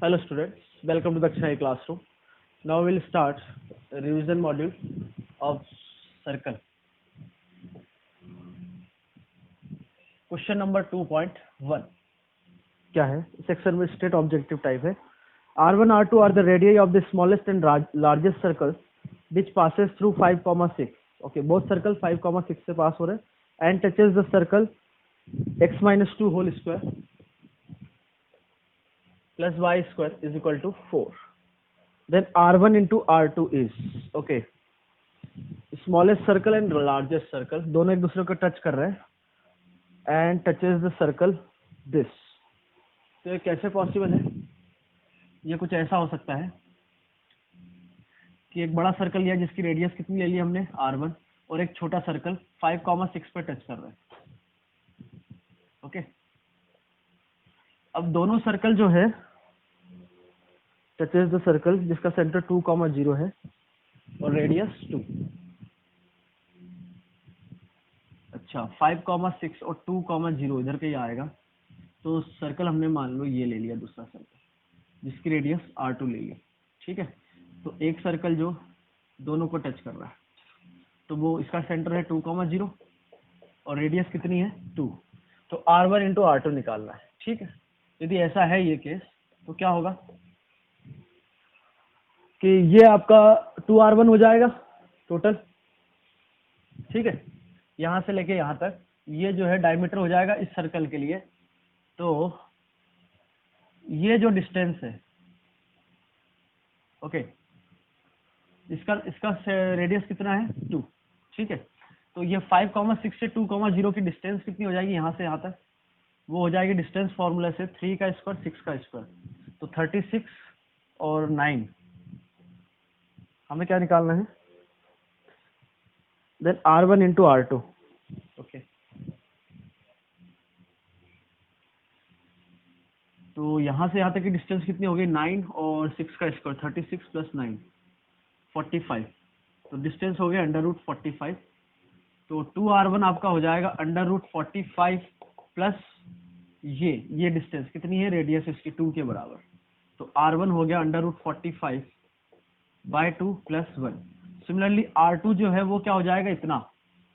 Hello students, welcome to the Akshay classroom. Now we'll start the revision module of circle. Question number 2.1 क्या है? Section में state objective type है. R1 R2 are the radii of the smallest and largest circles which passes through 5,6. Okay, both circle 5,6 से pass हो रहे हैं and touches the circle x minus 2 whole square plus y square is equal to 4. Then R1 into R2 is okay. Smallest circle and largest circle दोनों एक दूसरे को touch कर रहे हैं and touches the circle this. तो ये कैसे पॉसिबल है? ये कुछ ऐसा हो सकता है कि एक बड़ा सर्कल लिया जिसकी रेडियस कितनी ले ली हमने R1 और एक छोटा सर्कल 5,6 पे टच कर रहा है. ओके, अब दोनों सर्कल जो है टचेस द सर्कल जिसका सेंटर 2,0 है और रेडियस 2. अच्छा, 5,6 और 2,0 इधर के ही आएगा. तो सर्कल हमने मान लो ये ले लिया, दूसरा सर्कल जिसकी रेडियस R2 ले लिया. ठीक है, तो एक सर्कल जो दोनों को टच कर रहा है तो वो इसका सेंटर है 2,0 और रेडियस कितनी है 2. तो R1 इंटू R2 निकालना है. ठीक है, यदि ऐसा है ये केस तो क्या होगा कि ये आपका 2R1 हो जाएगा टोटल. ठीक है, यहां से लेके यहां तक ये जो है डायमीटर हो जाएगा इस सर्कल के लिए. तो ये जो डिस्टेंस है ओके, इसका रेडियस कितना है 2. ठीक है, तो ये 5,6 से 2,0 की डिस्टेंस कितनी हो जाएगी यहां से यहां तक? वो हो जाएगी डिस्टेंस फॉर्मूला से 3 का स्क्वायर 6 का स्क्वायर. तो 36 और 9 हमें क्या निकालना है? Then R1 into R2. Okay, तो यहां से यहां तक की डिस्टेंस कितनी होगी 9 और 6 का स्क्वायर 36 प्लस 9 45. तो डिस्टेंस हो गया √45. तो 2R1 आपका हो जाएगा √45 प्लस ये डिस्टेंस कितनी है रेडियस इसकी 2 के बराबर. तो R1 हो गया √45 बाय 2 प्लस 1. सिमिलरली R2 जो है वो क्या हो जाएगा इतना.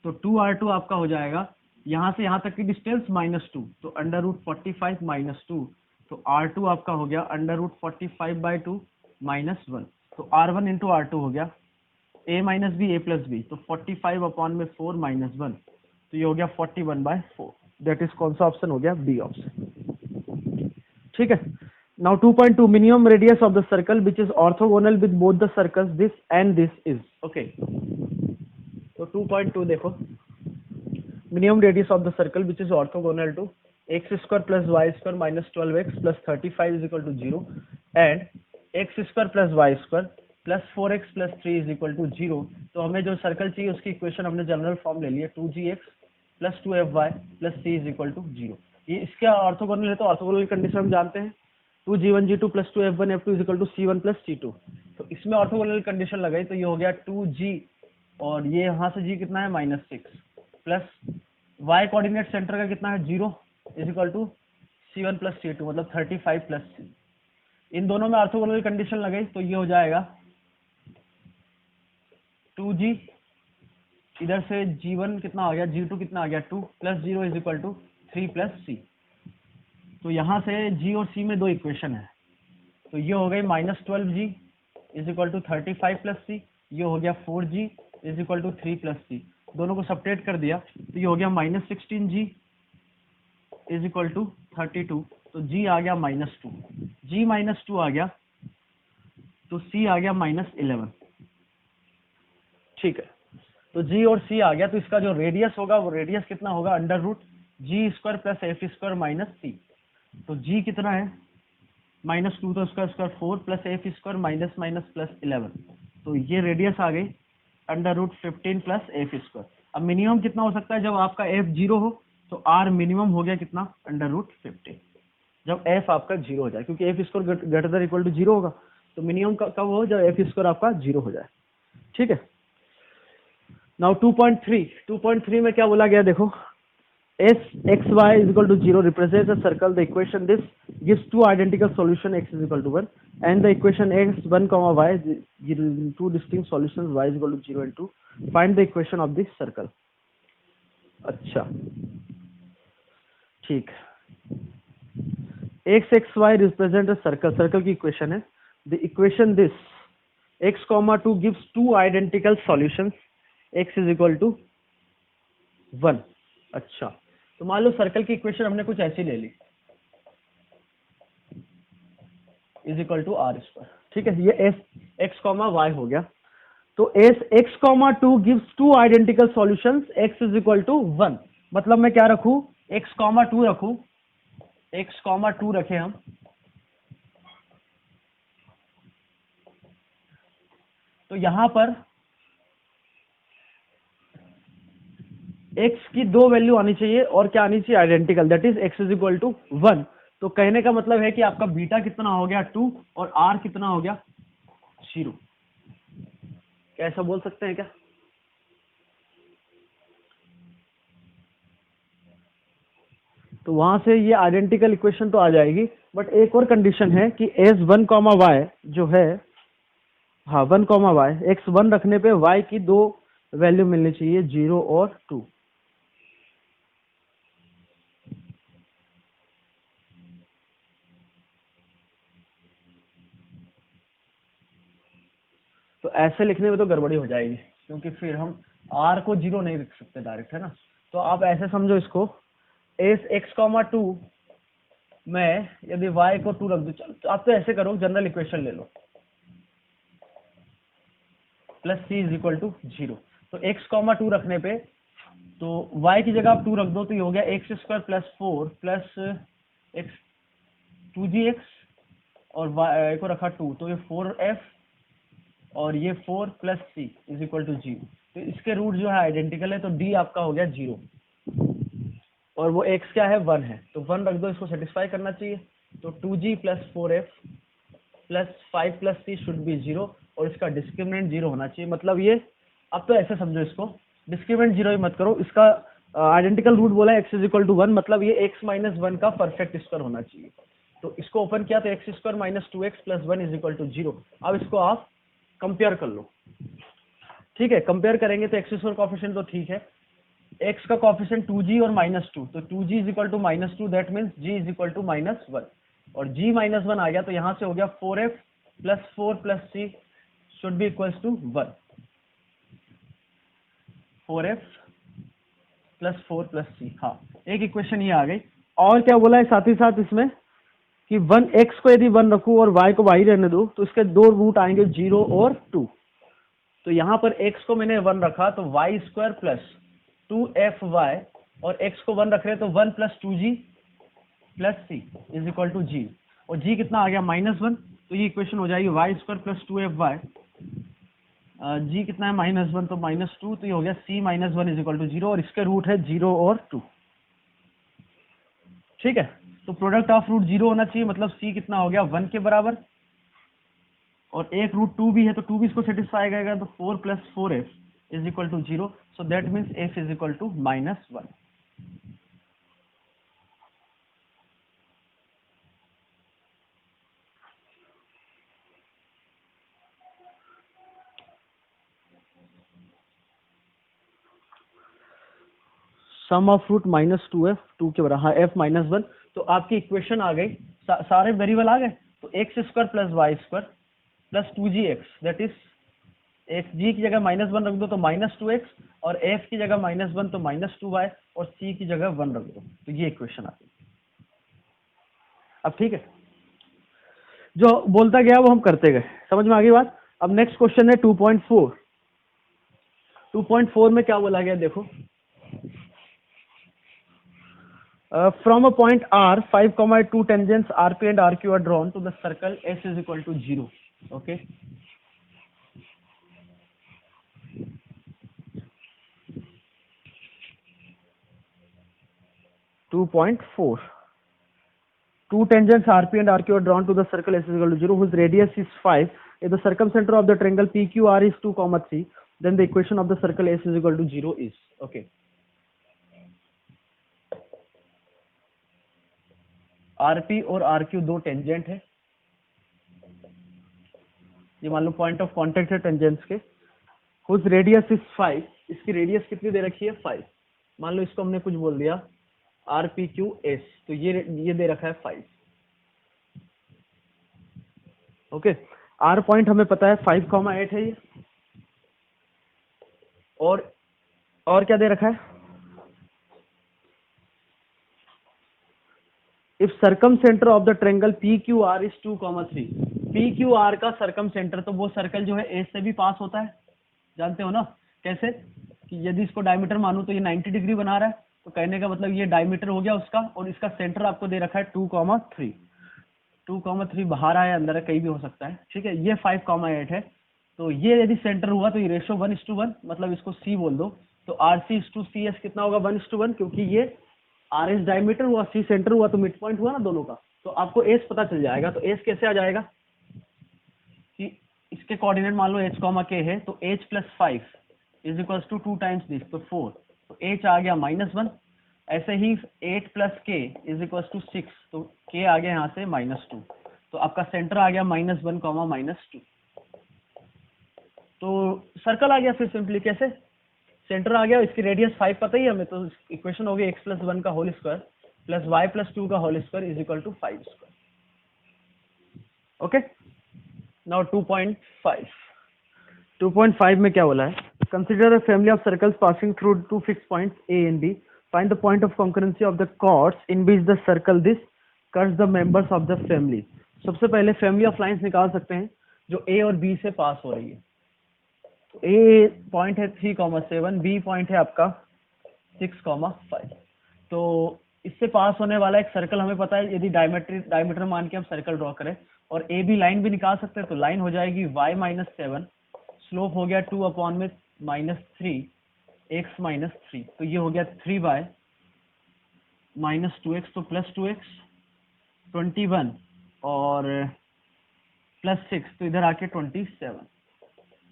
तो 2R2 आपका हो जाएगा यहां से यहां तक की डिस्टेंस -2. तो √45 माइनस 2. तो R2 आपका हो गया √45 बाय 2 माइनस 1. तो R1 इंटू R2 हो गया a minus b a plus b. तो 45 अपॉन में 4 माइनस 1. तो ये हो गया 41 बाय 4. दैट इज कौन सा ऑप्शन हो गया? B option. ठीक है, now 2.2 minimum radius of the circle which is orthogonal with both the circles this and this is. Okay, तो 2.2 देखो, minimum radius of the circle which is orthogonal to x square plus Y square minus 12x plus 35 is equal to 0 and x square plus Y square plus 4x plus 3 is equal to 0. तो हमें जो circle चाहिए उसकी equation हमने general form ले लिया 2gx plus 2fy plus c is equal to 0. ये इसके ऑर्थोगोनल है तो ऑर्थोगोनल कंडीशन हम जानते हैं 2g1g2 plus 2f1f2 is equal to c1 plus c2. तो इसमें ऑर्थोगोनल कंडीशन लगाई तो ये हो गया 2g और ये यहाँ से g कितना है -6 प्लस y कोऑर्डिनेट सेंटर का कितना है 0 is equal to c1 plus c2 मतलब 35 प्लस c. इन दोनों में ऑर्थोगोनल कंडीशन लगाई तो ये हो जाएगा 2g इधर से g1 कितना आ गया g2 कितना आ गया 2 plus 0 is equal to 3 plus c. तो यहाँ से g और c में दो इक्वेशन है तो ये हो गई -12g is equal to 35 plus c. ये हो गया 4g is equal to 3 plus c. दोनों को सब्ट्रैक्ट कर दिया तो ये हो गया -16g इज इक्वल टू 32. तो g आ गया -2. g -2 आ गया तो c आ गया -11. ठीक है, तो g और c आ गया तो इसका जो रेडियस होगा वो रेडियस कितना होगा √g² plus f square minus c. तो g कितना है -2 तो उसका square 4 plus f square minus minus plus 11. तो ये रेडियस आ गई √15 प्लस f स्क्वायर. अब मिनिमम कितना हो सकता है जब आपका f 0 हो तो r मिनिमम हो गया कितना √15 जब f आपका 0 हो जाए क्योंकि f square greater than equal to 0 होगा. तो मिनिमम कब हो जब f स्क्वायर आपका 0 हो जाए. ठीक है, नाउ 2.3 में क्या बोला गया देखो S x y is equal to 0 represents a circle. The equation this gives two identical solution x is equal to 1 and the equation x 1 comma y gives two distinct solutions y is equal to 0 and 2. Find the equation of this circle. अच्छा ठीक, x x y represent a circle. Circle की equation है. The equation this x comma 2 gives two identical solutions x is equal to 1. अच्छा, तो मान लो circle की equation हमने कुछ ऐसी ले ली, is equal to are square. ठीक है, ये एस एक्स कॉमा वाई हो गया. तो s x comma 2 gives two identical solutions x is equal to 1. मतलब मैं क्या रखूं, एक्स कॉमा 2 रखूं, एक्स कॉमा 2 रखे हम. तो यहां पर x की दो वैल्यू आनी चाहिए और क्या आनी चाहिए, identical, that is x is equal to 1. तो कहने का मतलब है कि आपका बीटा कितना हो गया 2 और r कितना हो गया 0. क्या ऐसा बोल सकते हैं क्या? तो वहां से ये आइडेंटिकल इक्वेशन तो आ जाएगी, बट एक और कंडीशन है कि s 1 कॉमा y जो है, हाँ 1 कॉमा y, x 1 रखने पे y की दो वैल्यू मिलनी चाहिए 0 और 2. तो ऐसे लिखने में तो गड़बड़ी हो जाएगी, क्योंकि फिर हम r को 0 नहीं लिख सकते डायरेक्ट, है ना. तो आप ऐसे समझो इसको, एस एक्स कॉमा 2 में यदि y को 2 रख दो, तो आप तो ऐसे करो, जनरल इक्वेशन ले लो, plus c is equal to 0. तो x कॉमा 2 रखने पे तो y की जगह आप 2 रख दो, तो ये हो गया x square plus 4 plus x 2gx और y को रखा 2, तो ये 4f और ये 4 plus c is equal to 0. तो इसके रूट जो है आइडेंटिकल है, तो d आपका हो गया 0 और वो x क्या है 1 है, तो 1 रख दो, इसको सेटिस्फाई करना चाहिए. तो 2g plus 4f plus 5 plus c should be 0 और इसका डिस्क्रिमिनेंट 0 होना चाहिए. मतलब ये, अब तो ऐसे समझो इसको, डिस्क्रिमिनेंट 0 ही मत करो, इसका आइडेंटिकल रूट बोला x इज इक्वल टू 1, मतलब ये x माइनस 1 का परफेक्ट स्क्वायर होना चाहिए. तो इसको ओपन किया तो x square minus 2x plus 1 is equal to 0. अब इसको आप कंपेयर कर लो. ठीक है, कंपेयर करेंगे तो एक्स स्क्वायर कॉफिशिएंट तो ठीक है, x का कॉफिशिएंट 2g और माइनस 2, तो 2g is equal to minus 2, that means g is equal to minus 1 और g माइनस 1 आ गया, तो यहां से हो गया 4f plus 4 plus c should be equals to 1. 4f plus 4 plus c, हाँ एक इक्वेशन ये आ गई. और क्या बोला है साथ ही साथ इसमें कि 1x को यदि 1 रखूं और y को y रहने दो, तो इसके दो रूट आएंगे 0 और 2. तो यहां पर x को मैंने 1 रखा तो y स्क्वायर प्लस 2fy और x को 1 रख रहे तो 1 plus 2g plus c is equal to g और g कितना आ गया -1. तो ये इक्वेशन हो जाएगी y square plus 2fy, g कितना है -1 तो -2, तो ये हो गया c minus 1 is equal to 0 और इसके रूट है 0 और 2. ठीक है, तो प्रोडक्ट ऑफ रूट 0 होना चाहिए, मतलब c कितना हो गया 1 के बराबर और एक रूट 2 भी है, तो 2 भी इसको सेटिस्फाई करेगा, तो 4 plus 4f is equal to 0. So that means f is equal to -1. Sum of root -2f 2 के बराबर, हाँ f -1. तो आपकी इक्वेशन आ गई, सारे वेरिएबल आ गए. तो x square plus Y square plus 2gx, that is x g की जगह -1 रख दो तो -2x और f की जगह -1 तो -2y और c की जगह 1 रख दो, तो ये इक्वेशन आ गई. अब ठीक है, जो बोलता गया वो हम करते गए, समझ में आ गई बात. अब नेक्स्ट क्वेश्चन है 2.4. 2.4 में क्या बोला गया देखो, from a point R, 5,2 tangents RP and RQ are drawn to the circle S is equal to 0. Okay. Two tangents RP and RQ are drawn to the circle S is equal to 0, whose radius is 5. If the circumcenter of the triangle PQR is 2, 3, then the equation of the circle S is equal to 0 is. Okay. RP और RQ दो tangent है, ये मान लो point of contact है tangents के, whose radius is 5, इसकी radius कितनी दे रखी है 5, मान लो इसको हमने कुछ बोल दिया RPQS, तो ये दे रखा है 5। ओके, R पॉइंट हमें पता है 5,8 है ये, और क्या दे रखा है, if circum centre of the triangle PQR is 2,3, PQR का सर्कम सेंटर, तो वो सर्कल जो है एज से भी पास होता है, जानते हो ना कैसे, कि यदि इसको डायमीटर मानूं तो ये 90 डिग्री बना रहा है, तो कहने का मतलब ये डायमीटर हो गया उसका, और इसका सेंटर आपको दे रखा है 2,3, 2,3 बाहर आया अंदर है, कहीं भी हो सकता है, ठीक है। ये 5,8 है, तो ये यदि सेंटर हुआ तो ये रेशो 1:1, मतलब इसको C बोल दो, तो RC/CS कितना होगा 1:1, क्योंकि ये RS डायमीटर हुआ, C सेंटर हुआ, तो मिड पॉइंट हुआ ना दोनों का, तो आपको एस पता चल जाएगा। तो एस कैसे आ जाएगा कि इसके कोऑर्डिनेट मान लो h, है, तो h+5 is equal to 2 times this, तो 4, तो h आ गया -1, ऐसे ही 8 + k इज इक्वल टू 6, तो k आ गया यहाँ से -2, तो आपका सेंटर आ गया -1, -2, तो सर्कल आ गया। फिर सिंपली कैसे, सेंटर आ गया, इसकी रेडियस 5 पता ही हमें, तो इक्वेशन हो गई x+1 का होल स्क्वायर प्लस y+2 का whole square is equal to 5 square. Okay, now 2.5 में क्या बोला है, consider a family of circles passing through two fix points A and B, find the point of concurrency of the chords in which the circle this curves the members of the family. सबसे पहले family of lines निकाल सकते हैं जो A और B से pass हो रही है। तो A पॉइंट है 3,7, B पॉइंट है आपका 6,5, तो इससे पास होने वाला एक सर्कल हमें पता है, यदि डायमीटर मान के हम सर्कल ड्रॉ करें और ए बी लाइन भी निकाल सकते हैं, तो लाइन हो जाएगी y-7, स्लोप हो गया 2/3 x -3, तो ये हो गया 3y -2x, तो +2x 21 और +6, तो इधर आके 27,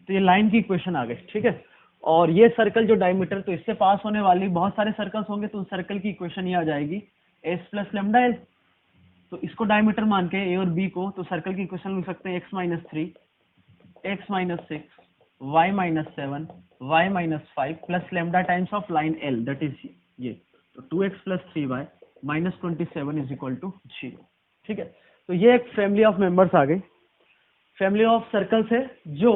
तो ये लाइन की इक्वेशन आ गई, ठीक है। और ये सर्कल जो डायमीटर, तो इससे पास होने वाली बहुत सारे सर्कल्स होंगे, तो उस सर्कल की इक्वेशन ये आ जाएगी s + λl, तो इसको डायमीटर मान के ए और बी को, तो सर्कल की इक्वेशन लिख सकते हैं x -3, x -6, y -7, y -5 plus lambda times of line l, that is ये, तो 2x + 3y -27 is equal to 0, ठीक है। तो ये एक फैमिली ऑफ मेंबर्स आ गई, फैमिली ऑफ सर्कल्स है जो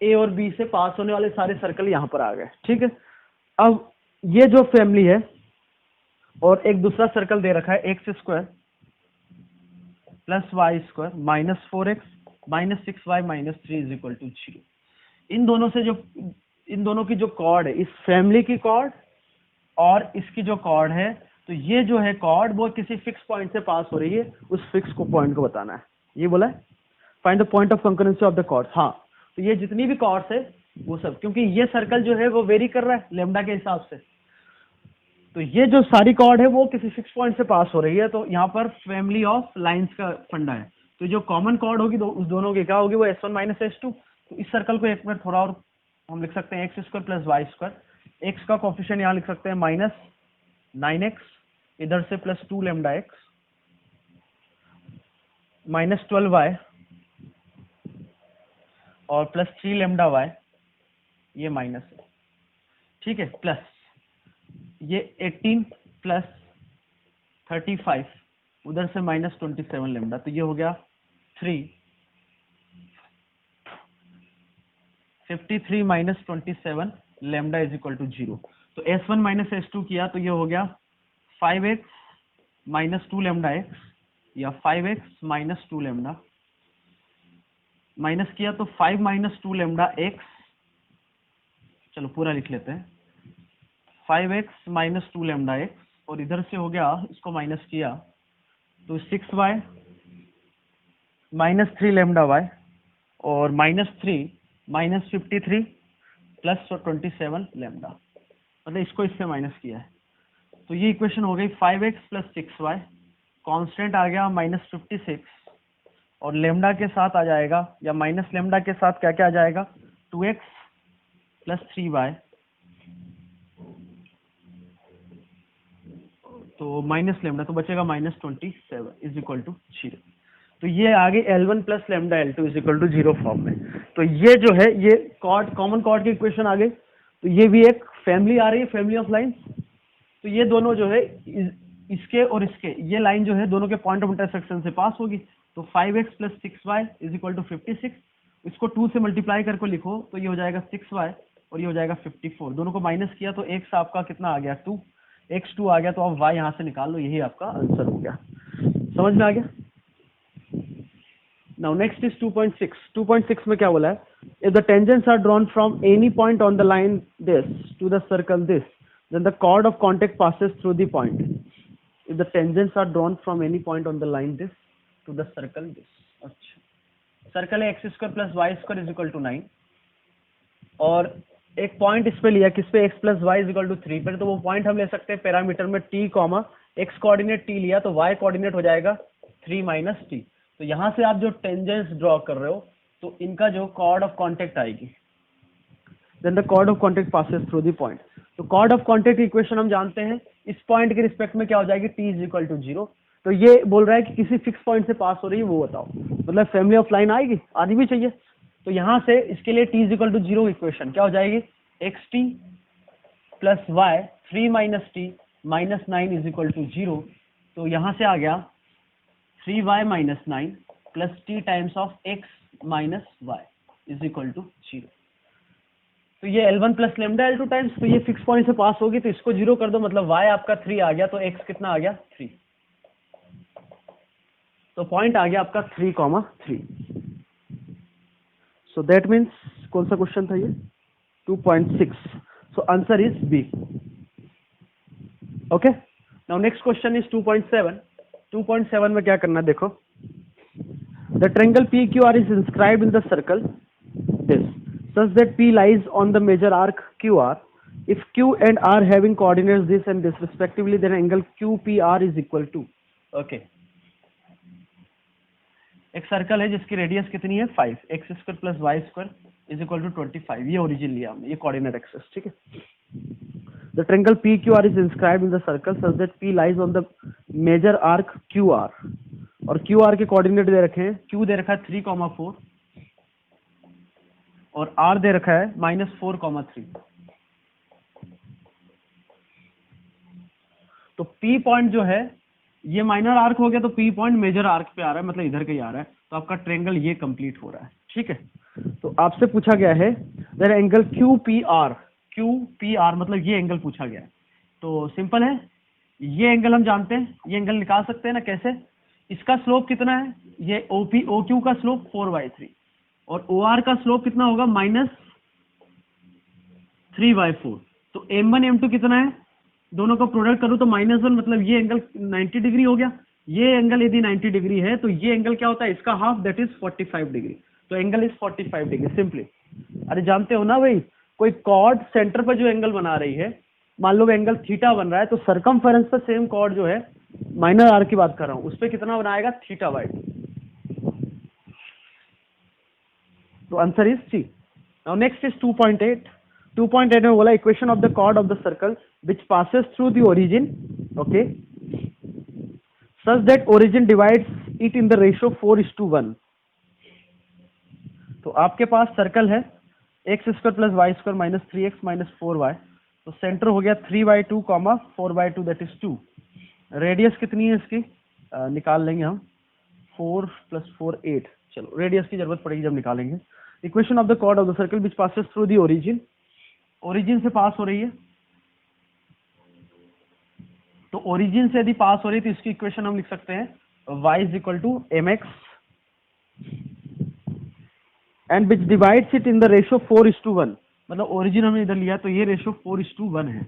ए और बी से पास होने वाले सारे सर्कल यहाँ पर आ गए, ठीक है। अब ये जो फैमिली है और एक दूसरा सर्कल दे रखा है x² + y² -4x -6y -3 is equal to 0। इन दोनों की जो कॉर्ड है, इस फैमिली की कॉर्ड और इसकी जो कॉर्ड है, तो ये जो है कॉर्ड वो किसी फिक्स पॉइंट से पास हो रही है, उस फिक्स को पॉइंट को बताना है, ये बोला है find the point of concurrency of the chords. हाँ, तो ये जितनी भी कॉर्ड्स है वो सब, क्योंकि ये सर्कल जो है वो वेरी कर रहा है लैम्डा के हिसाब से, तो ये जो सारी कॉर्ड है वो किसी फिक्स पॉइंट से पास हो रही है, तो यहाँ पर फैमिली ऑफ लाइंस का फंडा है। तो जो कॉमन कॉर्ड होगी उस दोनों की क्या होगी, वो S1 - S2। तो इस सर्कल को एक मिनट थोड़ा और हम लिख सकते हैं x² + y², x का कोफिशिएंट यहाँ लिख सकते हैं -9x, इधर से +2 λx, -12y और +3 λy, ये माइनस है, ठीक है, प्लस ये 18 + 35, उधर से -27 लैम्डा, तो ये हो गया 53 - 27 लैम्डा इज इक्वल टू 0। तो S1 - S2 किया तो ये हो गया 5x -2 λx या 5x -2 लैम्डा, माइनस किया तो 5 - 2 λx, चलो पूरा लिख लेते हैं, 5x -2 λx, और इधर से हो गया, इसको माइनस किया तो 6y -3 λy और -3 -53 +27 लैम्डा, मतलब इसको इससे माइनस किया है, तो ये इक्वेशन हो गई 5x + 6y, कांस्टेंट आ गया -56, और लैम्डा के साथ आ जाएगा या माइनस लैम्डा के साथ क्या क्या आ जाएगा, 2x + 3y तो माइनस लेमडा, तो बचेगा -27 इज इक्वल टू 0। तो ये आगे L1 plus lambda L2 is equal to 0 form में। तो ये जो है ये कॉर्ड, कॉमन कॉर्ड की इक्वेशन आ गई। तो ये भी एक फैमिली आ रही है, फैमिली ऑफ लाइन। तो ये दोनों जो है इसके और इसके, ये लाइन जो है दोनों के पॉइंट ऑफ इंटरसेक्शन से पास होगी। तो 5x plus 6y is equal to 56। इसको 2 से मल्टीप्लाई करके लिखो तो ये हो जाएगा 6y और ये हो जाएगा 54। दोनों को माइनस किया तो x आपका कितना आ गया 2, x2 आ गया। तो आप y यहाँ से निकाल लो, यही आपका आंसर हो गया। समझ में आ गया? Now next is 2.6. 2.6 में क्या बोला है? If the tangents are drawn from any point on the line this to the circle this, then the chord of contact passes through the point. If the tangents are drawn from any point on the line this to the circle this. अच्छा, circle है x square plus Y square is equal to 9 और एक point इस पे लिया, किस पे? x plus Y is equal to 3 पर। तो वो पॉइंट हम ले सकते हैं पैरामीटर में t comma x coordinate t लिया तो y कोऑर्डिनेट हो जाएगा 3 माइनस t। तो यहां से आप जो टेंजेंट्स ड्रॉ कर रहे हो तो इनका जो कॉर्ड ऑफ कांटेक्ट आएगी, then the chord of contact passes through the point. तो कॉर्ड ऑफ कांटेक्ट इक्वेशन हम जानते हैं, इस पॉइंट के रिस्पेक्ट में क्या हो जाएगी? t is equal to 0। तो ये बोल रहा है कि किसी फिक्स पॉइंट से पास हो रही है, वो बताओ। मतलब फैमिली ऑफ लाइन आएगी, आनी भी चाहिए। तो यहां से इसके लिए t is equal to 0 equation क्या हो जाएगी? xt plus y 3 minus t minus 9 is equal to 0। तो यहां से आ गया 3y minus 9 plus t times of x minus Y is equal to 0। तो ये L1 plus lambda L2 times, तो ये फिक्स पॉइंट से पास होगी तो इसको 0 कर दो, मतलब y आपका 3 आ गया तो x कितना आ गया? 3। तो पॉइंट आ गया आपका 3,3। सो दैट मीन्स कौन सा क्वेश्चन था ये? 2.6। So answer is B. Okay, now next question is 2.7। 2.7 में क्या करना है देखो। The triangle PQR is inscribed in the circle this such that P lies on the major arc QR. If Q and R having coordinates this and this respectively, then angle QPR is equal to. Okay. एक circle है जिसकी radius कितनी है 5, x square plus Y square is equal to 25। ये origin लिया हमने, ये coordinate axis, ठीक है। The triangle PQR is inscribed in the circle such that P lies on the major arc QR और QR के कोऑर्डिनेट दे रखे हैं, Q दे रखा है 3,4 और R दे रखा है -4,3। तो P पॉइंट जो है ये माइनर आर्क हो गया तो P पॉइंट मेजर आर्क पे आ रहा है, मतलब इधर का ही आ रहा है। तो आपका ट्रायंगल ये कंप्लीट हो रहा है, ठीक है। तो आपसे पूछा गया है दैट एंगल QPR मतलब ये एंगल पूछा गया है। तो सिंपल है, ये एंगल हम जानते हैं, ये एंगल निकाल सकते हैं ना। कैसे? इसका स्लोप कितना है? ये OQ का स्लोप 4/3 और OR का स्लोप कितना होगा? -3/4। तो M1 M2 कितना है? दोनों का प्रोडक्ट करूं तो -1, मतलब ये एंगल 90 डिग्री हो गया। ये एंगल यदि 90 डिग्री है तो ये एंगल क्या होता है? इसका हाफ, दैट इज 45 डिग्री। तो एंगल इज 45 डिग्री सिंपली। अरे जानते हो ना भाई, कोई कॉर्ड सेंटर पर जो एंगल बना रही है, मान लो एंगल थीटा बन रहा है तो सरकमफेरेंस पर सेम कॉर्ड जो है, माइनर आर की बात कर रहा हूं, उस पर कितना बनाएगा? θ/2। तो answer is C. Now next is 2.8। 2.8 में बोला equation of the chord of the circle which passes through the origin, okay, such that origin divides it in the ratio 4:1। तो आपके पास सर्कल है x square plus Y square minus 3x minus 4y। तो centre हो गया 3/2 4/2 that is 2। Radius कितनी है इसकी? निकाल लेंगे हम, 4 + 4 8। चलो रेडियस की जरूरत पड़ेगी जब निकालेंगे। Equation of the chord of the circle which passes through the origin, origin से पास हो रही है। तो ओरिजिन से यदि पास हो रही है तो इसकी इक्वेशन हम लिख सकते हैं y = mx and which divides it in the ratio 4:1। मतलब ओरिजिन हमने इधर लिया तो ये रेशियो 4:1 है।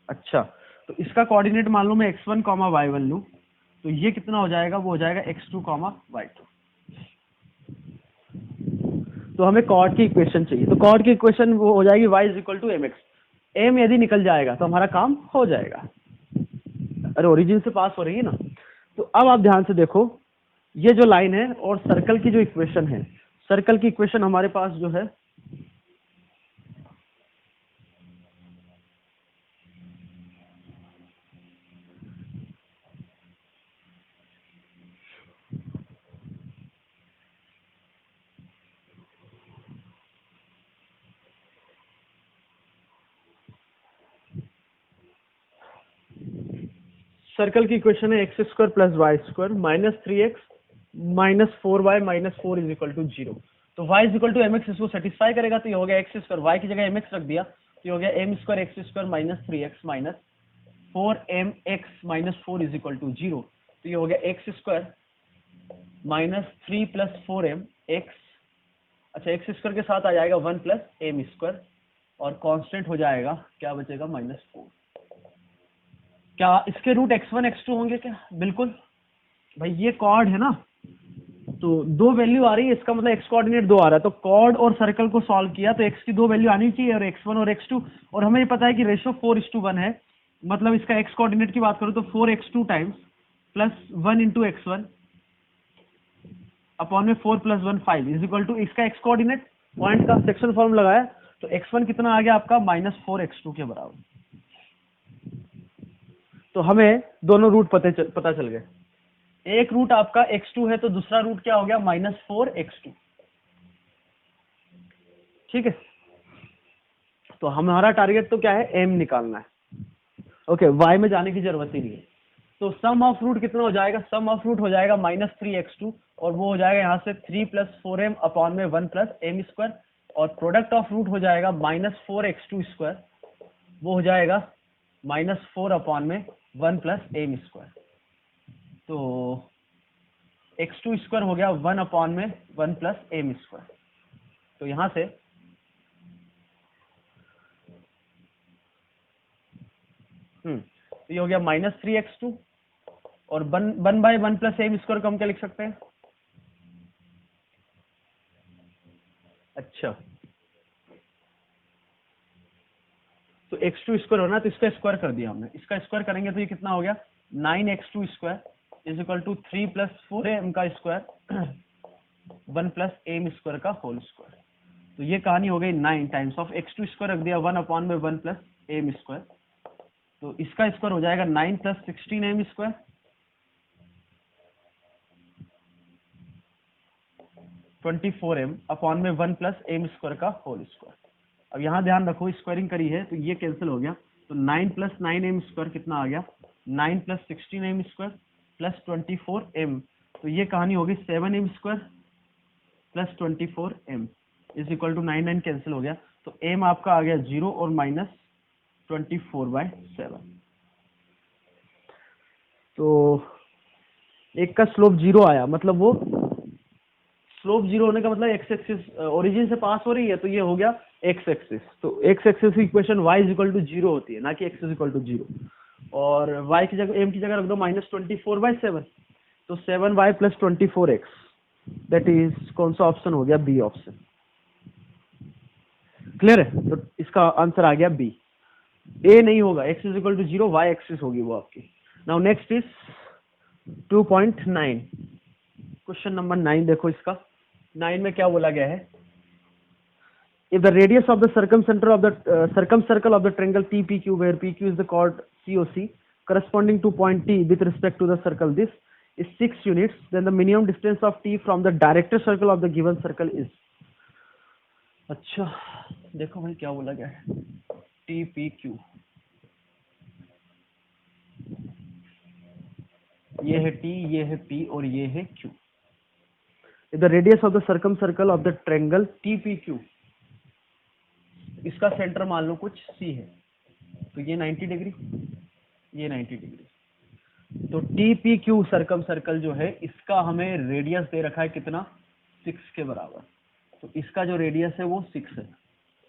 अच्छा, तो इसका कोऑर्डिनेट मान लो मैं x1, y1 लूं तो ये कितना हो जाएगा? वो हो जाएगा x2, y2। तो हमें कॉर्ड की इक्वेशन चाहिए, तो कॉर्ड की इक्वेशन वो हो जाएगी y = mx। m यदि निकल जाएगा तो हमारा काम हो जाएगा। अरे ओरिजिन से पास हो रही है ना। तो अब आप ध्यान से देखो, ये जो लाइन है और सर्कल की जो इक्वेशन है, सर्कल की इक्वेशन हमारे पास जो है सर्कल की इक्वेशन है x square plus Y square minus 3x minus 4y minus 4 is equal to 0। तो y is equal to m x इसको सेटिस्फाई करेगा, तो ये हो गया एक्स स्क्वायर, वाई की जगह एम एक्स रख दिया तो ये हो गया m square x square minus 3x minus 4mx minus 4 is equal to 0। तो ये हो गया x square minus 3 plus 4m x, अच्छा एक्स स्क्वायर के साथ आ जाएगा 1 प्लस एम स्क्वायर और कांस्टेंट हो जाएगा, क्या बचेगा माइनस 4। क्या इसके रूट x1 x2 होंगे क्या? बिल्कुल भाई, ये कॉर्ड है ना, तो दो वैल्यू आ रही है, इसका मतलब x कोऑर्डिनेट 2 आ रहा है, तो कॉर्ड और सर्कल को सॉल्व किया तो x की दो वैल्यू आनी चाहिए और x1 और x2, और हमें ये पता है कि रेशियो 4:1 है, मतलब इसका x कोऑर्डिनेट की बात करूं तो 4x2 times plus 1 into x1 upon में 4 प्लस 1 5 इज इक्वल टू इसका x कोऑर्डिनेट पॉइंट का सेक्शन फॉर्म लगाया तो x1 कितना आ गया आपका माइनस 4x2 के बराबर। तो हमें दोनों रूट पता चल गए, एक रूट आपका x2 है तो दूसरा रूट क्या हो गया माइनस 4x2। ठीक है, तो हमारा टारगेट तो क्या है, m निकालना है। ओके, y में जाने की जरूरत ही नहीं है। तो सम ऑफ रूट कितना हो जाएगा, सम ऑफ रूट हो जाएगा माइनस 3x2 और वो हो जाएगा यहाँ से 3 प्लस 4m अपॉन में 1 प्लस एम स्क्वायर, और प्रोडक्ट ऑफ रूट हो जाएगा माइनस 4x2 स्क्वायर, वो हो जाएगा माइनस 4 अपॉन में 1 प्लस एम स्क्वायर। तो x2 स्क्वायर हो गया 1 अपॉन में 1 प्लस एम स्क्वायर। तो यहां से तो ये हो गया माइनस 3x2 और 1/1 प्लस एम स्क्वायर को हम क्या लिख सकते हैं, अच्छा तो x2 स्क्वायर होना, तो इसका स्क्वायर कर दिया हमने, इसका स्क्वायर करेंगे तो ये कितना हो गया 9x2 square is equal to 3 plus 4m का स्क्वायर 1 प्लस एम स्क्वायर का होल स्क्वायर। तो ये कहानी हो गई 9 टाइम्स ऑफ x2 स्क्वायर रख दिया 1 अपॉन में 1 प्लस एम स्क्वायर, तो इसका स्क्वायर हो जाएगा 9 plus 16 M square 24m upon में 1 प्लस एम स्क्वायर का होल स्क्वायर। अब यहाँ ध्यान रखो, स्क्वायरिंग करी है तो ये कैंसिल हो गया, तो 9 प्लस 9m स्क्वायर कितना आ गया 9 plus 16m square plus 24m, तो ये कहानी होगी 7m square plus 24m is equal to 9 cancel हो गया, तो m आपका आ गया 0 और माइनस 24/7। तो एक का स्लोप 0 आया, मतलब वो स्लोप 0 होने का मतलब एक्स एक्सिस ओरिजिन से पास हो रही है, तो ये हो गया एक्स एक्सिस। तो एक्स एक्सिस की equation y is equal to 0 होती है, ना कि x इज इक्वल टू 0, और y की जगह m की जगह रख दो माइनस 24/7, तो 7y plus 24x, that is कौन सा ऑप्शन हो गया, बी ऑप्शन। क्लियर है, तो इसका आंसर आ गया बी, ए नहीं होगा, x is equal to 0, y axis होगी वो आपकी। Now next is 2.9, question number 9 देखो, इसका 9 में क्या बोला गया है, if the radius of the circumcenter of the circumcircle of the triangle TPQ, where PQ is the chord COC corresponding to point T with respect to the circle, this is 6 units, then the minimum distance of T from the director circle of the given circle is। अच्छा देखो भाई क्या बोला गया है, TPQ, ये है T, ये है P और ये है Q। if the radius of the circumcircle of the triangle TPQ, इसका सेंटर मान लो कुछ C है, तो ये 90 डिग्री, ये 90 डिग्री, तो TPQ सर्कम सर्कल जो है इसका हमें रेडियस दे रखा है कितना 6 के बराबर, तो इसका जो रेडियस है वो 6 है,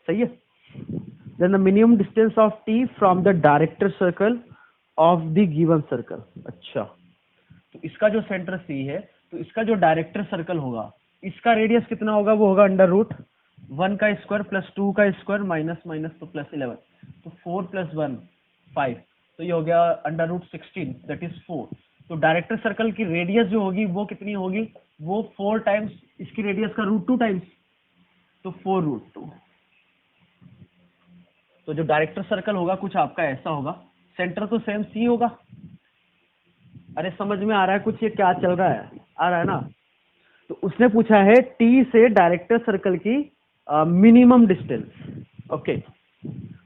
सही है। Then the minimum distance of T from the director circle of the given circle, अच्छा तो इसका जो सेंटर C है, तो इसका जो डायरेक्टर सर्कल होगा इसका रेडियस कितना होगा, वो होगा अंडर रूट 1 का स्क्वायर प्लस 2 का स्क्वायर माइनस माइनस तो प्लस 11, तो 4 प्लस 1 5, तो ये हो गया अंडर रूट 16 दैट इज 4। तो डायरेक्टर सर्कल की रेडियस जो होगी वो कितनी होगी, वो 4 टाइम्स इसकी रेडियस का रूट 2 टाइम्स, तो 4 रूट 2। तो जो डायरेक्टर सर्कल होगा कुछ आपका ऐसा होगा, सेंटर तो सेम सी होगा। अरे समझ में आ रहा है कुछ ये क्या चल रहा है, आ रहा है ना। तो उसने पूछा है टी से डायरेक्टर सर्कल की मिनिमम डिस्टेंस। ओके,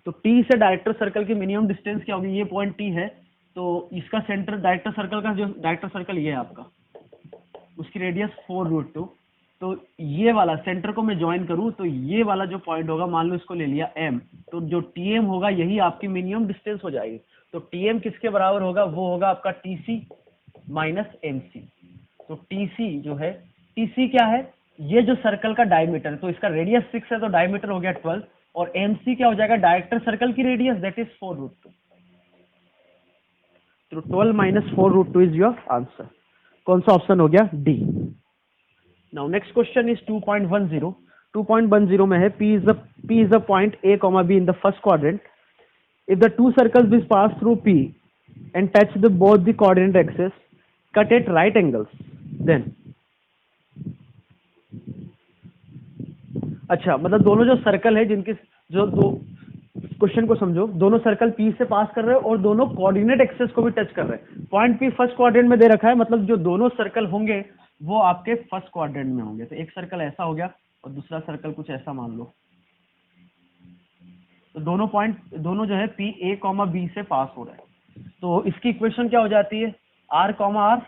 तो टी से डायरेक्टर सर्कल की मिनिमम डिस्टेंस क्या होगी, ये पॉइंट टी है, तो इसका सेंटर डायरेक्टर सर्कल का, जो डायरेक्टर सर्कल ये है आपका, उसकी रेडियस 4√2। तो ये वाला सेंटर को मैं ज्वाइन करूं तो ये वाला जो पॉइंट होगा, मान लो इसको ले लिया m, तो जो tm होगा यही आपकी मिनिमम डिस्टेंस हो जाएगी। तो tm किसके बराबर होगा, वो होगा आपका tc माइनस mc। तो tc जो है, tc क्या है, ये जो सर्कल का डायमीटर, तो इसका रेडियस 6 है तो डायमीटर हो गया 12, और mc क्या हो जाएगा, डायरेक्टर सर्कल की रेडियस, दैट इज 4√2। तो 12 माइनस 4√2 इज योर आंसर। कौन सा ऑप्शन हो गया, D. Now next question is 2.10। 2.10 में है P is the point A, B in the first quadrant. If the two circles which pass through P and touch both the coordinate axes cut at right angles, then अच्छा, मतलब दोनों जो circle है जिनके, जो दो, क्वेश्चन को समझो, दोनों सर्कल P से पास कर रहे हैं और दोनों कोऑर्डिनेट एक्सेस को भी टच कर रहे हैं। पॉइंट P फर्स्ट क्वाड्रेंट में दे रखा है, मतलब जो दोनों सर्कल होंगे वो आपके फर्स्ट क्वाड्रेंट में होंगे। तो एक सर्कल ऐसा हो गया और दूसरा सर्कल कुछ ऐसा मान लो। तो दोनों पॉइंट, दोनों जो है P A, B से पास हो रहा है। तो इसकी इक्वेशन क्या हो जाती है, R, R,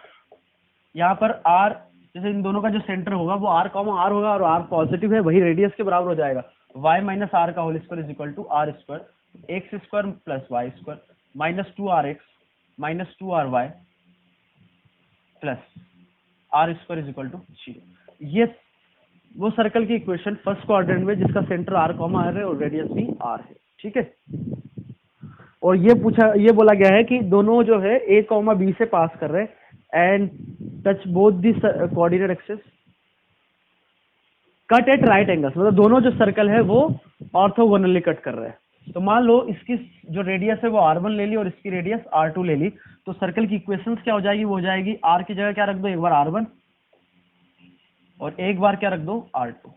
यहाँ पर R, जैसे इन दोनों का जो सेंटर होगा वो R, R होगा, और R पॉजिटिव है, वही रेडियस के बराबर हो जाएगा। y माइनस आर का whole square is equal to are square, x square plus Y square minus 2rx minus 2ry plus r square is equal to 0। ये वो सर्कल की इक्वेशन फर्स्ट क्वाड्रेंट में जिसका सेंटर R, R है और radius भी R है, ठीक है। और ये बोला गया है कि दोनों जो है A, B से पास कर रहे हैं and touch both the coordinate axis cut at right angles, मतलब दोनों जो सर्कल है वो ऑर्थोगोनली कट कर रहे हैं। तो मान लो इसकी जो रेडियस है वो R1 ले ली और इसकी रेडियस R2 ले ली, तो सर्कल की इक्वेशंस क्या हो जाएगी, वो हो जाएगी R की जगह क्या रख दो, एक बार R1 और एक बार क्या रख दो, R2।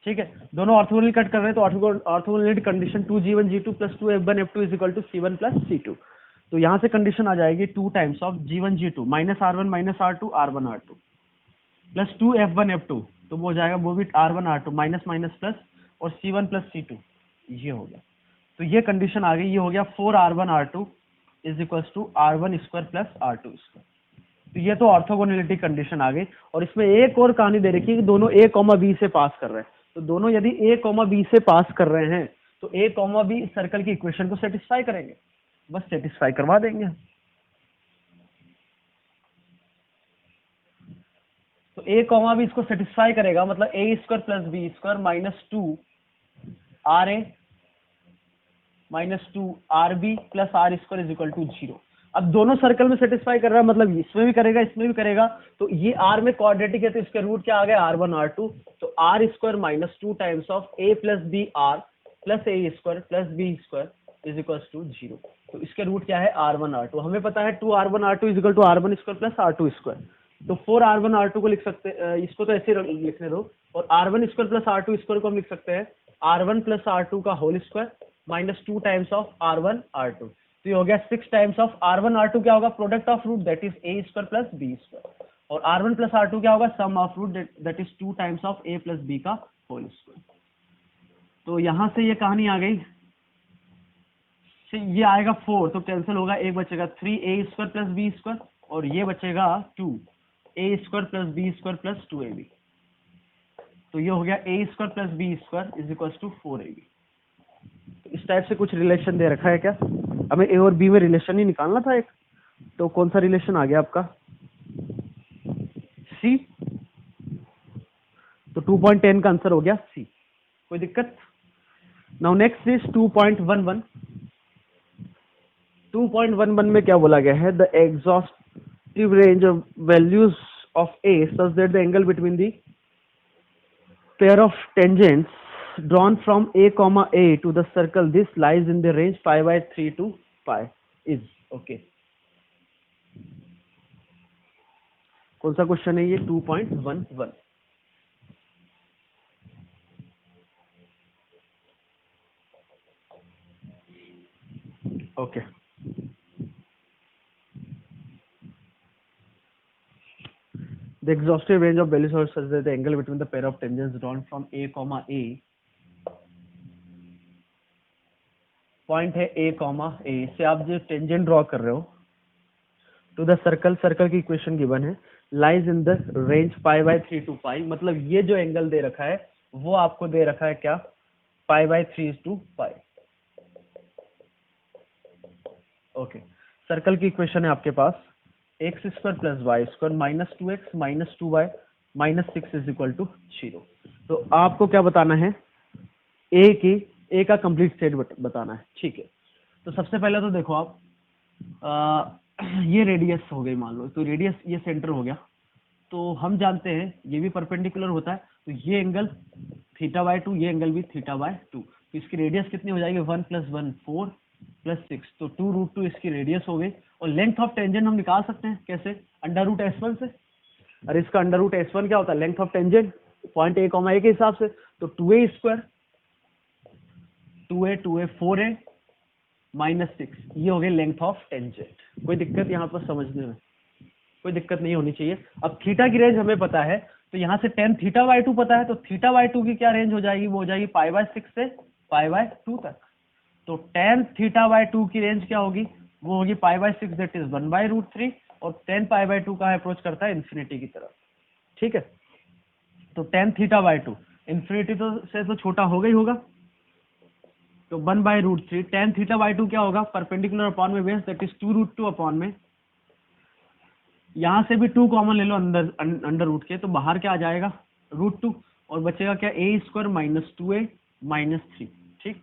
ठीक है, दोनों ऑर्थोगोनली कट कर रहे हैं तो orthogonality condition 2g1 g2 plus 2f1 f2 is equal to c1 plus c2। तो यहां से कंडीशन आ जाएगी 2 times of g1 g2 minus r1 minus r2 r1 r2 plus 2f1 f2, तो वो हो जाएगा वो भी r1 r2 minus minus plus और c1 प्लस c2, ये हो गया। तो ये कंडीशन आ गई, ये हो गया 4r1 r2 is equal to r1 square plus r2 square. तो ये तो ऑर्थोगोनलिटी कंडीशन आ गई। और इसमें एक और कहानी दे रखी है कि दोनों A, B से पास कर रहे हैं। तो दोनों यदि A, B से पास कर रहे हैं तो A, B सर्कल की इक्वेशन को सेटिस्फाई करेंगे, बस सेटिस्फाई करवा देंगे। तो A, B इसको सेटिस्फाई करेगा, मतलब A square plus B square minus 2 RA minus 2 RB plus R square is equal to 0। अब दोनों सर्कल में सेटिस्फाई कर रहा है, मतलब इसमें भी करेगा इसमें भी करेगा। तो ये R में क्वाड्रेटिक है तो इसके रूट क्या आ गया, R1 R2। तो R square minus 2 times of A plus B R plus A square plus B square is equal to 0। तो इसके रूट क्या है, R1 R2। हमें पता है 2r1 R2 is equal to R1 square plus R2 square. तो 4r1 R2 को लिख सकते, इसको तो ऐसे लिखने दो, और R1 square plus R2 square को हम लिख सकते हैं R1 प्लस R2 का whole square minus 2 times of R1 R2। तो ये हो गया 6 टाइम्स ऑफ R1 R2 क्या होगा, product of root that is A square plus B square, और R1 प्लस R2 क्या होगा, sum of root that is 2 times of A plus B का होल स्क्वायर। तो यहां से ये कहानी आ गई। ये आएगा 4 तो कैंसिल होगा, एक बचेगा 3A square plus B square, और ये बचेगा 2A square plus B square plus 2AB। तो ये हो गया A square plus B square is equal to 4AB। तो इस टाइप से कुछ रिलेशन दे रखा है क्या, हमें A और B में रिलेशन ही निकालना था एक। तो कौन सा रिलेशन आ गया आपका, C। तो 2.10 का आंसर हो गया C। कोई दिक्कत। Now next is 2.11। 2.11 में क्या बोला गया है, the exhaustive range of values of A such that the angle between the pair of tangents drawn from A, A to the circle this lies in the range pi/3 to pi is okay। कौन सा question है ये, 2.11। Okay, the exhaustive range of values are such that the angle between the pair of tangents drawn from A, A point है ए comma ए से आप जो tangent draw कर रहे हो टू द सर्कल, सर्कल की इक्वेशन गिवन है, lies in the range π/3 to pi, मतलब ये जो एंगल दे रखा है वो आपको दे रखा है क्या, π/3 टू पाई। ओके, सर्कल की इक्वेशन है आपके पास x square plus Y square minus 2x minus 2y minus 6 is equal to 0। तो आपको क्या बताना है, ए का कंप्लीट सेट बताना है। ठीक है, तो सबसे पहले तो देखो आप ये रेडियस हो गई मान लो, तो रेडियस ये सेंटर हो गया, तो हम जानते हैं ये भी परपेंडिकुलर होता है, तो ये एंगल θ/2, ये एंगल भी θ/2, तो इसकी रेडियस कितनी हो जाएगी 1 + 1 4 + 6, तो 2√2 इसकी रेडियस हो गई। और लेंथ ऑफ टेंजेंट हम निकाल सकते हैं कैसे, √S1 से। और इसका √S1 क्या होता है, length of tangent point a comma a के हिसाब से, तो 2a square 2a 4a minus 6, ये हो गई लेंथ ऑफ टेंजेंट। कोई दिक्कत यहाँ पर समझने में, कोई दिक्कत नहीं होनी चाहिए। अब थीटा की रेंज हमें पता है, तो यहाँ से tan θ/2 पता है, तो θ/2 की क्या रेंज हो जाएगी, वो हो जाएगी π/6 से π/2 तक। तो tan θ/2 की रेंज क्या होगी, वो होगी π/6 दैट इज 1/√3, और tan π/2 का अप्रोच करता है इन्फिनिटी की तरफ। ठीक है, तो tan θ/2 इन्फिनिटी से तो छोटा होगा ही होगा, तो 1/√3 tan θ/2 क्या होगा, परपेंडिकुलर अपॉन में बेस दैट इज 2√2 अपॉन में, यहां से भी 2 कॉमन ले लो अंडर रूट के, तो बाहर क्या आ जाएगा √2, और बचेगा क्या a square minus 2a minus 3। ठीक,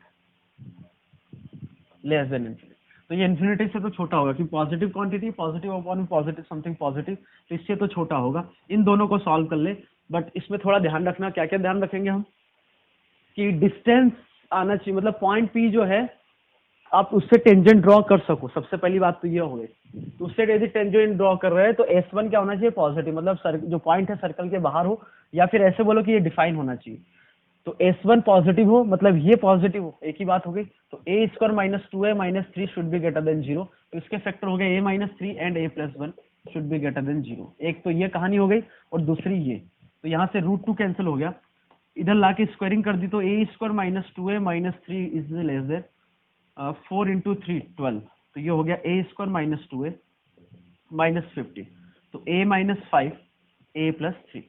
लेस देन इन्फिनिटी, तो ये इन्फिनिटी से तो छोटा होगा, कि पॉजिटिव क्वांटिटी पॉजिटिव अपॉन में पॉजिटिव समथिंग पॉजिटिव, तो इससे तो छोटा होगा। इन दोनों को सॉल्व कर ले, बट इसमें थोड़ा ध्यान रखना, क्या क्या ध्यान रखेंगे हम, कि डिस्टेंस आना चाहिए, मतलब पॉइंट P जो है आप उससे टेंजेंट ड्रॉ कर सको, सबसे पहली बात तो ये हो गई। तो उससे यदि टेंजेंट ड्रॉ कर रहे हैं तो S1 क्या होना चाहिए, पॉजिटिव, मतलब जो पॉइंट है सर्कल के बाहर हो, या फिर ऐसे बोलो कि ये डिफाइन होना चाहिए। तो S1 पॉजिटिव हो, मतलब ये पॉजिटिव हो, एक ही बात हो गई। तो a square minus 2a minus 3 should be greater than 0, तो इसके फैक्टर हो गए a minus 3 and a + 1 should be greater than 0। एक तो ये कहानी हो गई, और दूसरी ये, तो यहाँ से √2 कैंसिल हो गया, इधर ला के स्क्वायरिंग कर दी, तो a square minus 2a minus 3 is less than 4 × 3 12, तो ये हो गया a square minus 2a minus 50, तो a माइनस 5 a + 3,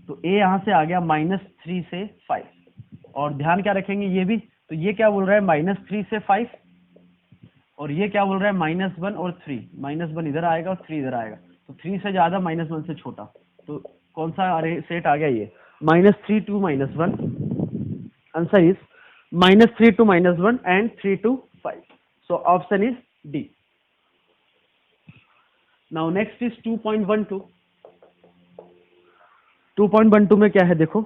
तो a यहाँ से आ गया -3 से 5, और ध्यान क्या रखेंगे ये भी, तो ये क्या बोल रहा है -3 से 5, और ये क्या बोल रहा है -1 और 3, -1 इधर आएगा और 3 इधर आएगा, तो 3 से ज्यादा -1 से छोटा, तो कौन सा सेट आ गया, ये -3 to -1, answer is -3 to -1 and 3 to 5, so option is D. Now next is 2.12. 2.12 में क्या है देखो,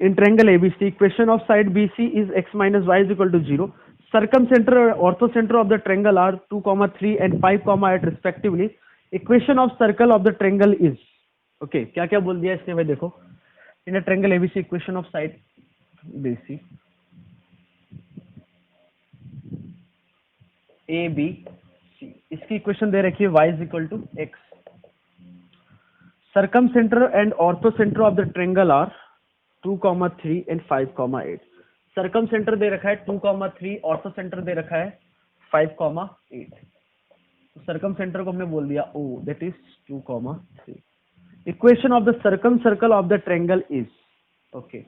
in triangle ABC equation of side BC is x minus y is equal to 0, circumcenter और orthocenter of the triangle are 2, 3 and 5, 8 respectively, equation of circle of the triangle is, okay, क्या क्या बोल दिया इसने भाई देखो, in a triangle ABC equation of side BC ABC, इसकी equation दे रखी है y is equal to x, circumcenter and orthocenter of the triangle are 2, 3 and 5, 8, circumcenter दे रखा है 2, 3, orthocenter दे रखा है 5, 8, तो circumcenter को हमने बोल दिया O, that is 2, 3, equation of the circumcircle of the triangle is, okay,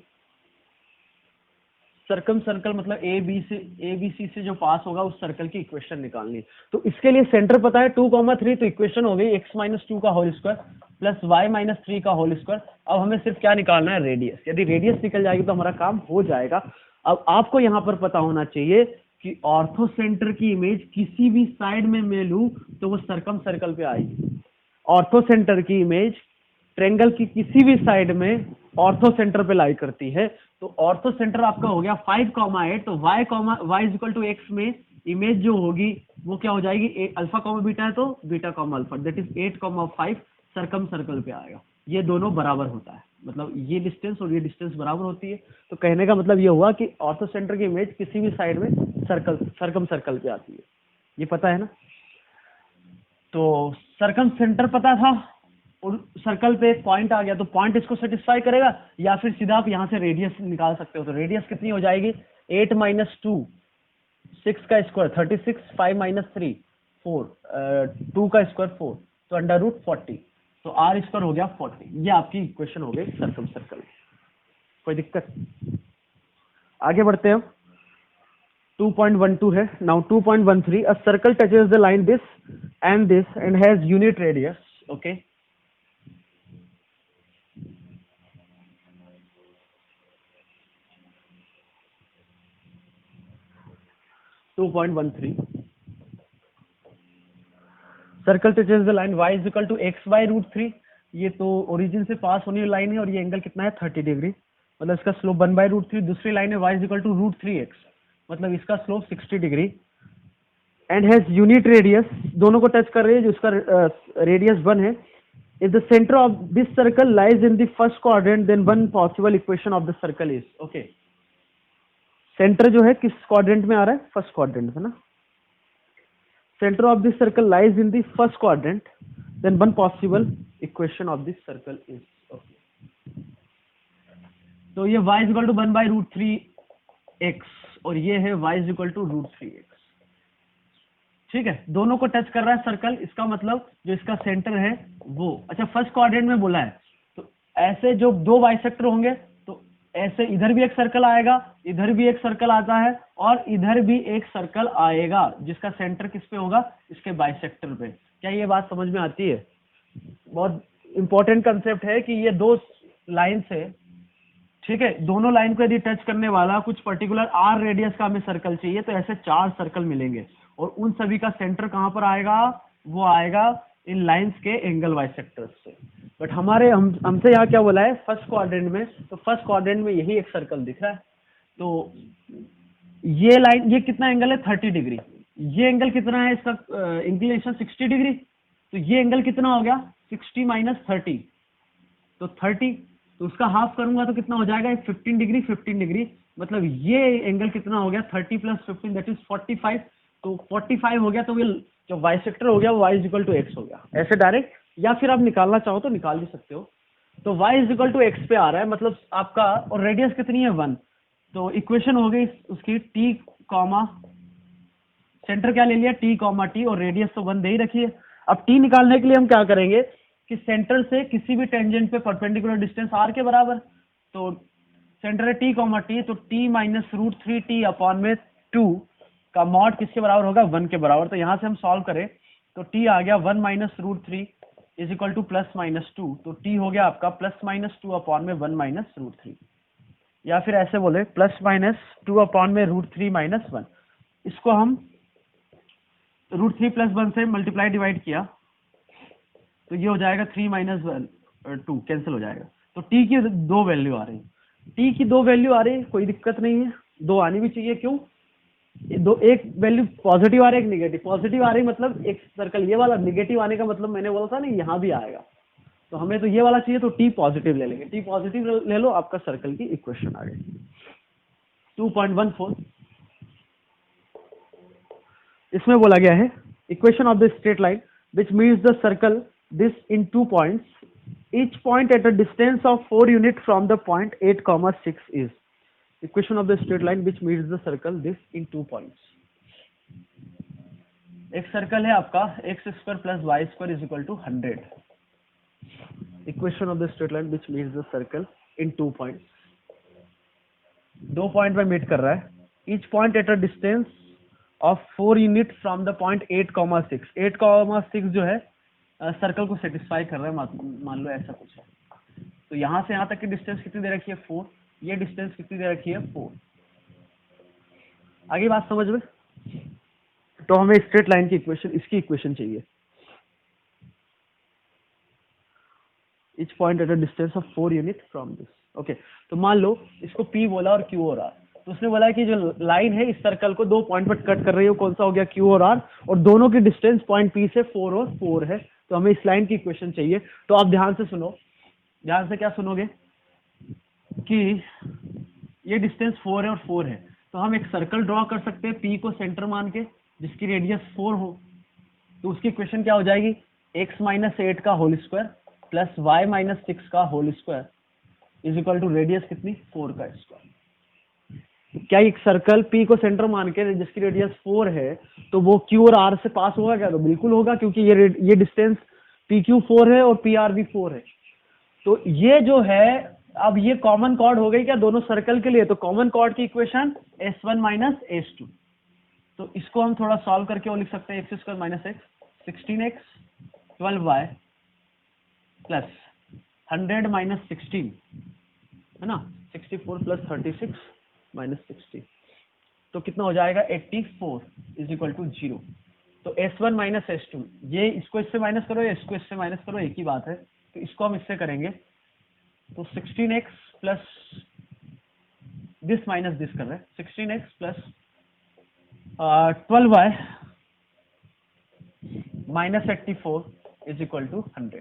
circum circle मतलब ABC से जो पास होगा उस सर्कल की इक्वेशन निकालनी। तो इसके लिए सेंटर पता है 2, 3, तो इक्वेशन हो गई x - 2 का होल स्क्वायर प्लस y - 3 का होल स्क्वायर। अब हमें सिर्फ क्या निकालना है, रेडियस। यदि रेडियस निकल जाएगी तो हमारा काम हो जाएगा। अब आपको यहाँ पर पता होना चाहिए कि ऑर्थो सेंटर की इमेज किसी भी साइड में मैं लूं तो वो सर्कम सर्कल पे आएगी। ऑर्थो सेंटर की इमेज ट्रेंगल की किसी भी साइड में ऑर्थो सेंटर पे लाई करती है। तो ऑर्थो सेंटर आपका हो गया 5, 8, तो y इक्वल टू x में इमेज जो होगी वो क्या हो जाएगी, अल्फा कॉमा बीटा है तो beta comma alpha, that is 8, 5 circum circle पे आएगा। ये दोनों बराबर होता है, मतलब ये डिस्टेंस और ये डिस्टेंस बराबर होती है। तो कहने का मतलब ये हुआ कि ऑर्थो सेंटर की इमेज किसी भी साइड में सर्कम सर्कल पे आती है। ये पता है ना। तो सर्कम सेंटर पता था और सर्कल पे एक पॉइंट आ गया, तो पॉइंट इसको सेटिस्फाई करेगा, या फिर सीधा आप यहाँ से रेडियस निकाल सकते हो। तो रेडियस कितनी हो जाएगी, 8 - 2 6 का स्क्वायर 36, 5 माइनस 3 4, 2 का स्क्वायर 4, तो अंडर रूट 40, तो आर स्क्वायर हो गया 40। ये आपकी इक्वेशन हो गई सर्कम सर्कल। कोई दिक्कत? आगे बढ़ते हैं। 2.12 है। Now 2.13, a circle touches the line this and has unit radius. Okay, 2.13, circle touches the line y is equal to x by root 3। ये तो ओरिजिन से पास होने वाली लाइन है और ये एंगल कितना है 30 डिग्री, मतलब इसका स्लोप 1 बाई रूट 3। दूसरी लाइन है y is equal to root 3x, मतलब इसका slope 60 degree and has unit radius, दोनों को टच कर रही है, जो उसका रेडियस 1 है। If the centre of this circle lies in the first quadrant then one possible equation of the circle is. Okay, centre जो है किस क्वाड्रेंट में आ रहा है? फर्स्ट क्वाड्रेंट में ना। Center of this circle lies in the first quadrant, then one possible equation of this circle is, okay, तो ये y is equal to 1 by root 3x और ये है y is equal to root 3x। ठीक है, दोनों को touch कर रहा है सर्कल, इसका मतलब जो इसका सेंटर है वो, अच्छा फर्स्ट क्वाड्रेंट में बोला है, तो ऐसे जो दो बाइसेक्टर होंगे तो ऐसे इधर भी एक सर्कल आएगा, इधर भी एक सर्कल आता है और इधर भी एक सर्कल आएगा जिसका सेंटर किस पे होगा? इसके बाइसेक्टर पे। क्या ये बात समझ में आती है? बहुत इंपॉर्टेंट कंसेप्ट है कि ये दो लाइन से, ठीक है, दोनों लाइन को यदि टच करने वाला कुछ पर्टिकुलर आर रेडियस का हमें सर्कल चाहिए, तो ऐसे 4 सर्कल मिलेंगे और उन सभी का सेंटर कहां पर आएगा? वो आएगा इन लाइंस के एंगल बाइसेक्टर्स से। बट हमसे यहाँ क्या बोला है? फर्स्ट क्वाड्रेंट में, तो फर्स्ट क्वाड्रेंट में यही एक सर्कल दिख रहा है, तो ये लाइन, ये कितना एंगल है? 30 डिग्री। ये एंगल कितना है? इसका इंक्लिनेशन 60 डिग्री, तो ये एंगल कितना हो गया? 60 माइनस 30, तो 30, तो उसका हाफ करूंगा तो कितना हो जाएगा? 15 डिग्री, 15 डिग्री, मतलब ये एंगल कितना हो गया? 30 प्लस 15 दैट इज 45, तो 45 हो गया, तो ये जो बाइसेक्टर हो गया वो y is equal to x हो गया, ऐसे डायरेक्ट, या फिर आप निकालना चाहो तो निकाल भी सकते हो। तो y is equal to x पे आ रहा है, मतलब आपका, और रेडियस कितनी है? 1, तो इक्वेशन हो गई उसकी t कॉमा, सेंटर क्या ले लिया? t कॉमा t, और रेडियस तो 1 दे ही रखी है। अब t निकालने के लिए हम क्या करेंगे कि सेंटर से किसी भी टेंजेंट पे परपेंडिकुलर डिस्टेंस r के बराबर, तो सेंटर है t कॉमा t, तो t minus root 3t upon में 2 का मॉड किसके बराबर होगा? 1 के बराबर। तो यहां से हम सॉल्व करें तो t आ गया 1 minus root 3 is equal to plus minus 2, तो t हो गया आपका प्लस माइनस 2 अपॉन में 1 माइनस रूट 3, या फिर ऐसे बोले प्लस माइनस 2 अपॉन में रूट 3 माइनस 1। इसको हम रूट 3 प्लस 1 से मल्टीप्लाई डिवाइड किया तो ये हो जाएगा 3 माइनस 2, कैंसिल हो जाएगा। तो t की दो वैल्यू आ रही है, t की दो वैल्यू आ रही है, कोई दिक्कत नहीं है, दो आनी भी चाहिए। क्यों? दो, एक वैल्यू पॉजिटिव आ रही है, एक निगेटिव। पॉजिटिव आ रही मतलब एक सर्कल ये वाला, निगेटिव आने का मतलब मैंने बोला था ना यहाँ भी आएगा, तो हमें तो ये वाला चाहिए, तो t पॉजिटिव ले लेंगे। t पॉजिटिव ले लो, आपका सर्कल की इक्वेशन आ गई। 2.14, इसमें बोला गया है equation of the straight line which meets the circle this in 2 points, each point at a distance of 4 unit from the point 8, 6 is equation of the straight line which meets the circle this in 2 points। एक circle है आपका x square plus Y square is equal to 100। Equation of the straight line which meets the circle in 2 points, 2 point में meet कर रहा है, each point at a distance of 4 unit from the point 8, 6। 8, 6 जो है circle को satisfy कर रहा है, मान लो ऐसा कुछ है। तो यहां से यहां तक की डिस्टेंस कितनी दे रखी है? 4, ये डिस्टेंस कितनी दे रखी है? 4। आगे बात समझ में? तो हमें स्ट्रेट लाइन की इक्वेशन, इसकी इक्वेशन चाहिए, each point at a distance of 4 unit from this. Okay, तो मान लो इसको P बोला और Q और R, तो उसने बोला कि जो लाइन है इस सर्कल को 2 पॉइंट पर कट कर रही है, कौन सा हो गया? Q और R, और दोनों की डिस्टेंस पॉइंट P से 4 और 4 है। तो हमें इस लाइन की इक्वेशन चाहिए। तो आप ध्यान से सुनो, ध्यान से क्या सुनोगे कि ये डिस्टेंस 4 है और 4 है, तो हम एक सर्कल ड्रॉ कर सकते हैं P को सेंटर मान के, जिसकी रेडियस 4 हो। तो उसकी इक्वेशन क्या हो जाएगी? x माइनस 8 का whole square plus y minus 6 का whole square is equal to radius कितनी? 4 का स्क्वायर। क्या एक सर्कल P को सेंटर मान के जिसकी रेडियस 4 है तो वो Q और R से पास होगा क्या? तो बिल्कुल होगा, क्योंकि ये डिस्टेंस PQ 4 है और PR भी 4 है। तो ये जो है, अब ये कॉमन कॉर्ड हो गई क्या दोनों सर्कल के लिए? तो कॉमन कॉर्ड की इक्वेशन S1 माइनस S2। तो इसको हम थोड़ा सॉल्व करके वो लिख सकते हैं x square minus x 16x 12y plus 100 minus 16 है ना, 64 प्लस 36 माइनस 60, तो कितना हो जाएगा 84 इज इक्वल टू 0। तो S1 माइनस S2, ये इसको इससे माइनस करो या इसको इससे माइनस करो, एक ही बात है। तो इसको हम इससे करेंगे, तो 16x plus this minus this कर रहे हैं, 16x plus 12y minus 84 is equal to 100।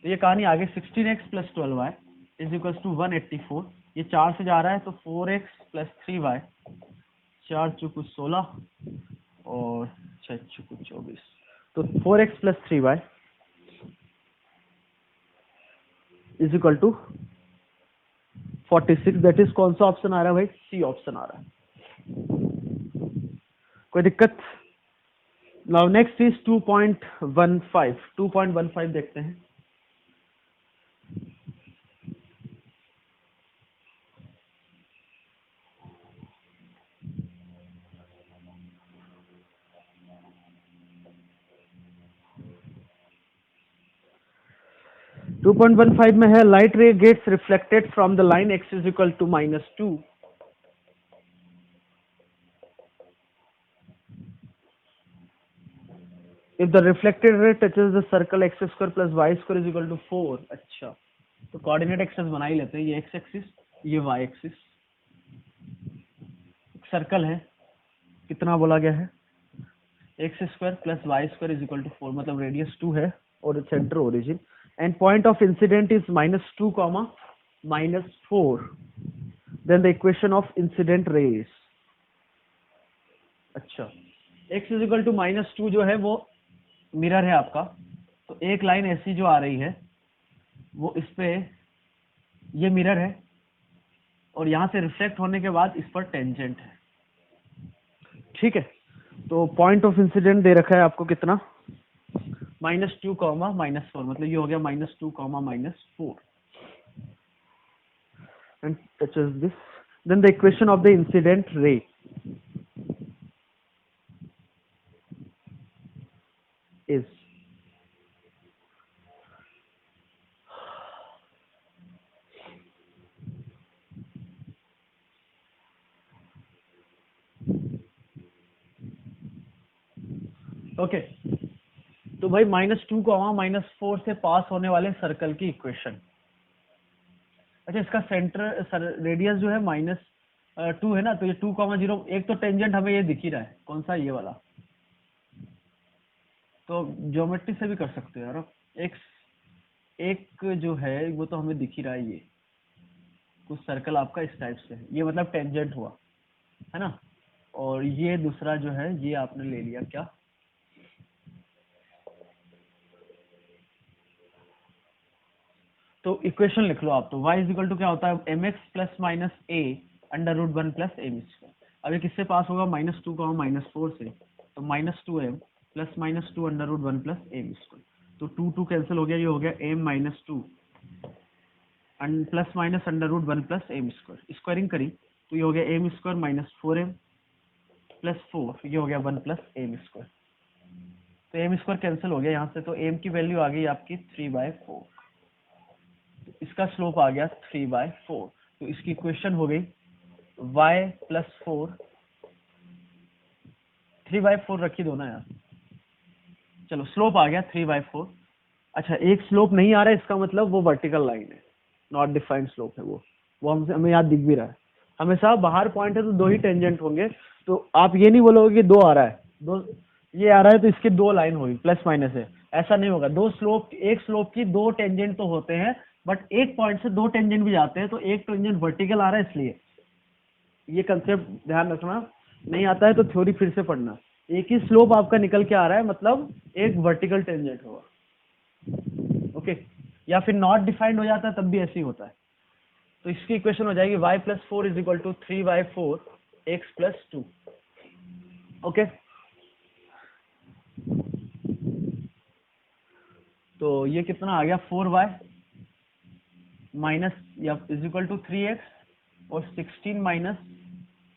तो ये कहानी आगे 16x plus 12y is equal to 184। ये 4 से जा रहा है तो 4x प्लस 3y, 4 चुकू 16 और 6 चुकू 24, तो 4x plus 3y is equal to 46। That is कौन सा ऑप्शन आ रहा है भाई? सी ऑप्शन आ रहा है। कोई दिक्कत? नाउ नेक्स्ट इज 2.15 देखते हैं। टू 2.15 में है, light ray gets reflected from the line x is equal to -2 if the reflected ray touches the circle x square plus y square is equal to 4। अच्छा, तो कोऑर्डिनेट एक्सेस बना ही लेते हैं, ये x एक्सिस ये y axis, circle है, कितना बोला गया है x square plus Y square is equal to 4, मतलब रेडियस 2 है और centre origin, and point of incident is -2, -4, then the equation of incident rays. अच्छा, x इज इक्वल टू -2 जो है वो मिरर है आपका, तो एक लाइन ऐसी जो आ रही है वो इस पे, ये मिरर है और यहां से रिफ्लेक्ट होने के बाद इस पर टेंजेंट है, ठीक है। तो पॉइंट ऑफ इंसिडेंट दे रखा है आपको कितना, -2, -4, मतलब ये हो गया -2, -4, and touches this, then the equation of the incident ray is okay. तो भाई -2, -4 से पास होने वाले सर्कल की इक्वेशन। अच्छा, इसका सेंटर रेडियस जो है -2 है ना, तो ये 2, 0, एक तो टेंजेंट हमें ये दिख ही रहा है, कौन सा, ये वाला, तो ज्योमेट्री से भी कर सकते हो यार। एक जो है वो तो हमें दिख ही रहा है, ये कुछ सर्कल आपका इस टाइप से है, ये मतलब टेंजेंट हुआ है ना, और ये दूसरा जो है ये आपने ले लिया क्या, तो इक्वेशन लिख लो आप। तो y इज इक्वल टू क्या होता है, mx plus minus a √1 plus m square. अब ये किससे पास होगा, -2, -4 से, तो -2m plus -2 √1 plus m square, तो 2 कैंसिल हो गया, ये हो गया m -2 plus minus √1 plus m square, squaring करी तो ये हो गया m square minus 4m plus 4, ये हो गया 1 प्लस m स्क्वायर, तो m स्क्वायर कैंसिल हो गया यहाँ से, तो m की वैल्यू आ गई आपकी 3/4, इसका स्लोप आ गया 3/4, तो इसकी इक्वेशन हो गई y प्लस 4, 3/4 रखी दो ना यार, चलो स्लोप आ गया 3/4। अच्छा, एक स्लोप नहीं आ रहा है, इसका मतलब वो वर्टिकल लाइन है, नॉट डिफाइंड स्लोप है वो हमें याद दिख भी रहा है। हमेशा बाहर पॉइंट है तो 2 ही टेंजेंट होंगे, तो आप ये नहीं बोलोगे कि 2 आ रहा है, 2 ये आ रहा है तो इसके 2 लाइन होगी प्लस माइनस है, ऐसा नहीं होगा। एक स्लोप की 2 टेंजेंट तो होते हैं, बट एक पॉइंट से 2 टेंजेंट भी जाते हैं, तो एक टेंजेंट वर्टिकल आ रहा है, इसलिए ये कंसेप्ट ध्यान रखना, नहीं आता है तो थ्योरी फिर से पढ़ना। एक ही स्लोप आपका निकल के आ रहा है, मतलब एक वर्टिकल टेंजेंट होगा, ओके। या फिर नॉट डिफाइंड हो जाता है तब भी ऐसे ही होता है। तो इसकी इक्वेशन हो जाएगी y plus 4 is equal to 3y4 x plus 2। Okay, तो ये कितना आ गया 4y माइनस या इज इक्वल टू 3x और 16 माइनस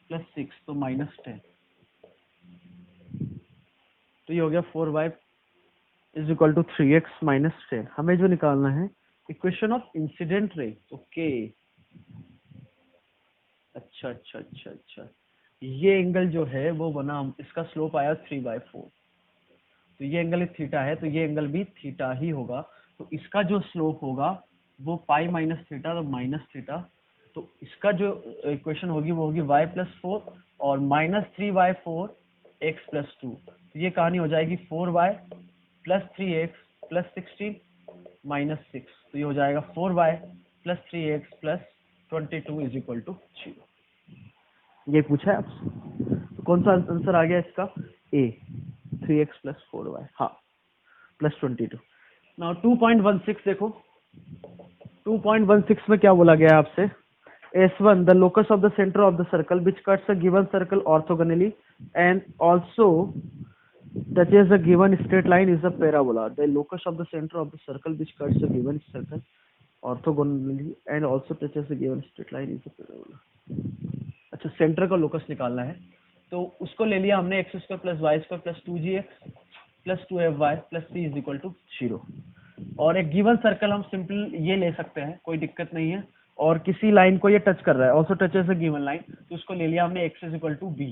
प्लस 6 तो माइनस 10। तो ये हो गया 4y is equal to 3x minus 10। हमें जो निकालना है equation of incident ray. Okay, अच्छा अच्छा अच्छा अच्छा, ये एंगल जो है वो बना, इसका स्लोप आया 3/4, तो ये एंगल थीटा है, तो ये एंगल भी थीटा ही होगा। तो इसका जो स्लोप होगा वो पाई माइनस थीटा, तो माइनस थीटा। तो इसका जो इक्वेशन होगी वो होगी y प्लस 4 और माइनस 3/4 x प्लस 2। तो ये कहानी हो जाएगी 4y plus 3x plus 16 minus 6। तो ये हो जाएगा 4y plus 3x plus 22 is equal to 0। ये पूछा है आपसे, तो कौन सा आंसर आ गया इसका? ए, 3x प्लस 4y, हाँ, प्लस 22। नाउ 2.16 देखो, 2.16 में क्या बोला गया है आपसे? S1 the locus of the center of the circle which cuts a given circle orthogonally and also touches a given straight line is a parabola. The locus of the center of the circle which cuts a given circle orthogonally and also touches a given straight line is a parabola. अच्छा, centre का locus निकालना है, तो उसको ले लिया हमने x square plus Y square plus 2gx plus 2fy plus c is equal to 0। और एक गिवन सर्कल हम सिंपल ये ले सकते हैं, कोई दिक्कत नहीं है। और किसी लाइन को ये टच कर रहा है, also touches a given line, तो उसको ले लिया हमने x is equal to B.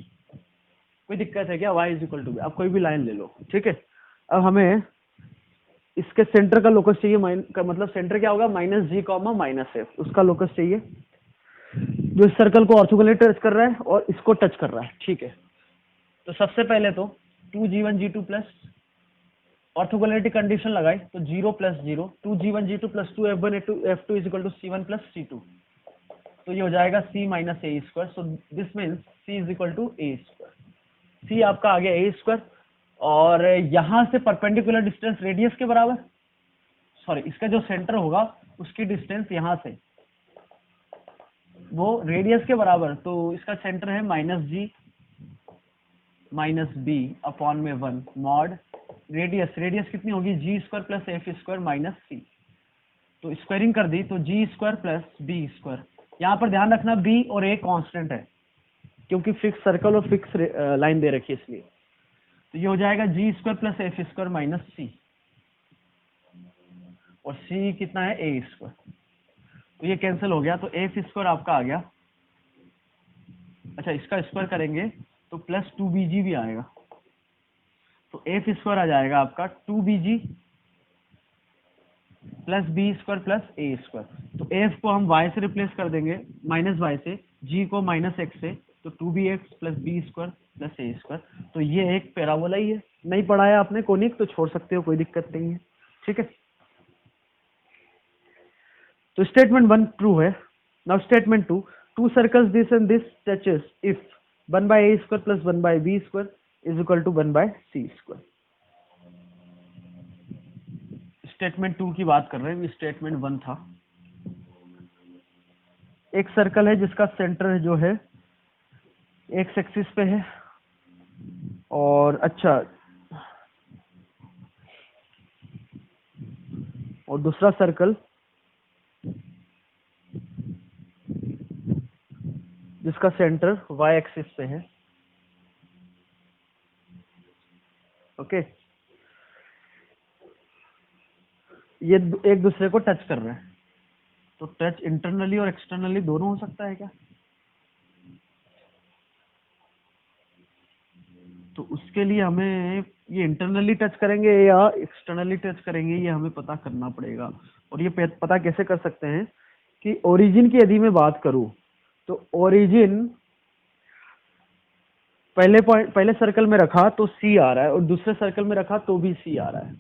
कोई दिक्कत है क्या? y is equal to B, आप कोई भी लाइन ले लो, ठीक है। अब हमें इसके सेंटर का लोकस चाहिए, मतलब सेंटर क्या होगा? माइनस जी कॉमा माइनस एफ, उसका लोकस चाहिए जो इस सर्कल को ऑर्थोगोनली टच कर रहा है और इसको टच कर रहा है, ठीक है। तो सबसे पहले तो 2g1 g2 plus orthogonality condition लगाई, तो 0 प्लस 0 2g1 g2 plus 2f1 f2 is equal to c1 plus c2। तो ये हो जाएगा c minus A square. So this means c is equal to A square. c आपका आ गया ए स्क्वायर, और यहां से परपेंडिकुलर डिस्टेंस रेडियस के बराबर, सॉरी, इसका जो सेंटर होगा उसकी डिस्टेंस यहां से वो रेडियस के बराबर, तो इसका सेंटर है minus g minus b upon में 1 मॉड रेडियस। रेडियस कितनी होगी? G square plus f square minus c. तो स्क्वायरिंग कर दी, तो g square plus B square. यहाँ पर ध्यान रखना बी और ए कांस्टेंट है, क्योंकि फिक्स सर्कल और फिक्स लाइन दे रखी है इसलिए। तो ये हो जाएगा g square plus f square minus c, और सी कितना है? A square. तो ये कैंसिल हो गया, तो एफ स्क्वायर आपका आ गया। अच्छा, इसका स्क्वायर करेंगे तो प्लस 2bg भी आएगा, तो एफ स्क्वायर आ जाएगा आपका 2bg plus B square plus a square. तो एफ को हम y से रिप्लेस कर देंगे, माइनस y से, g को माइनस x से, तो 2bx plus B square plus a square. तो ये एक पैराबोला ही है। नहीं पढ़ाया आपने कोनिक तो छोड़ सकते हो, कोई दिक्कत नहीं है, ठीक है। तो स्टेटमेंट 1 ट्रू है। Now statement 2, two circles this and this touches if 1 by a square plus 1 by b square is equal to 1 by c square. Statement 2 की बात कर रहे हैं, स्टेटमेंट 1 था। एक सर्कल है जिसका सेंटर जो है एक्स एक्सिस पे है, और अच्छा, और दूसरा सर्कल जिसका सेंटर वाई एक्सिस पे है, ओके। ये एक दूसरे को टच कर रहे हैं, तो टच इंटरनली और एक्सटर्नली दोनों हो सकता है क्या? तो उसके लिए हमें ये इंटरनली टच करेंगे या एक्सटर्नली टच करेंगे, ये हमें पता करना पड़ेगा। और ये पता कैसे कर सकते हैं कि ओरिजिन की यदि मैं बात करूं, तो ओरिजिन पहले सर्कल में रखा तो सी आ रहा है, और दूसरे सर्कल में रखा तो भी सी आ रहा है।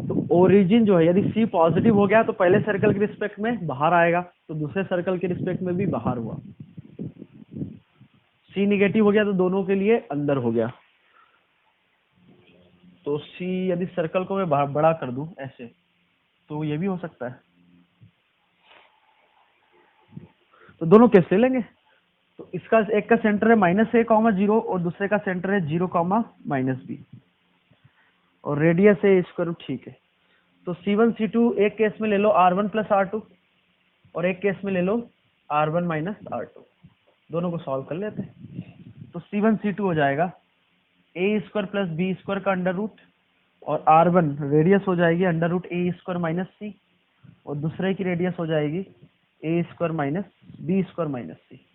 तो ओरिजिन जो है, यदि सी पॉजिटिव हो गया तो पहले सर्कल के रिस्पेक्ट में बाहर आएगा, तो दूसरे सर्कल के रिस्पेक्ट में भी बाहर हुआ। सी निगेटिव हो गया तो दोनों के लिए अंदर हो गया। तो सी यदि सर्कल को मैं बड़ा कर दूं ऐसे, तो ये भी हो सकता है। तो दोनों केस ले लेंगे। तो इसका एक का सेंटर है -a, 0 और दूसरे का सेंटर है 0, -b और रेडियस है स्क्वायर, ठीक है। तो C1 C2 एक केस में ले लो R1 प्लस R2 और एक केस में ले लो R1 माइनस R2, दोनों को सॉल्व कर लेते हैं। तो C1 C2 हो जाएगा a square plus B square का अंडर रूट और R1 रेडियस हो जाएगी under root a square minus c और दूसरे की रेडियस हो जाएगी a square minus b square minus c.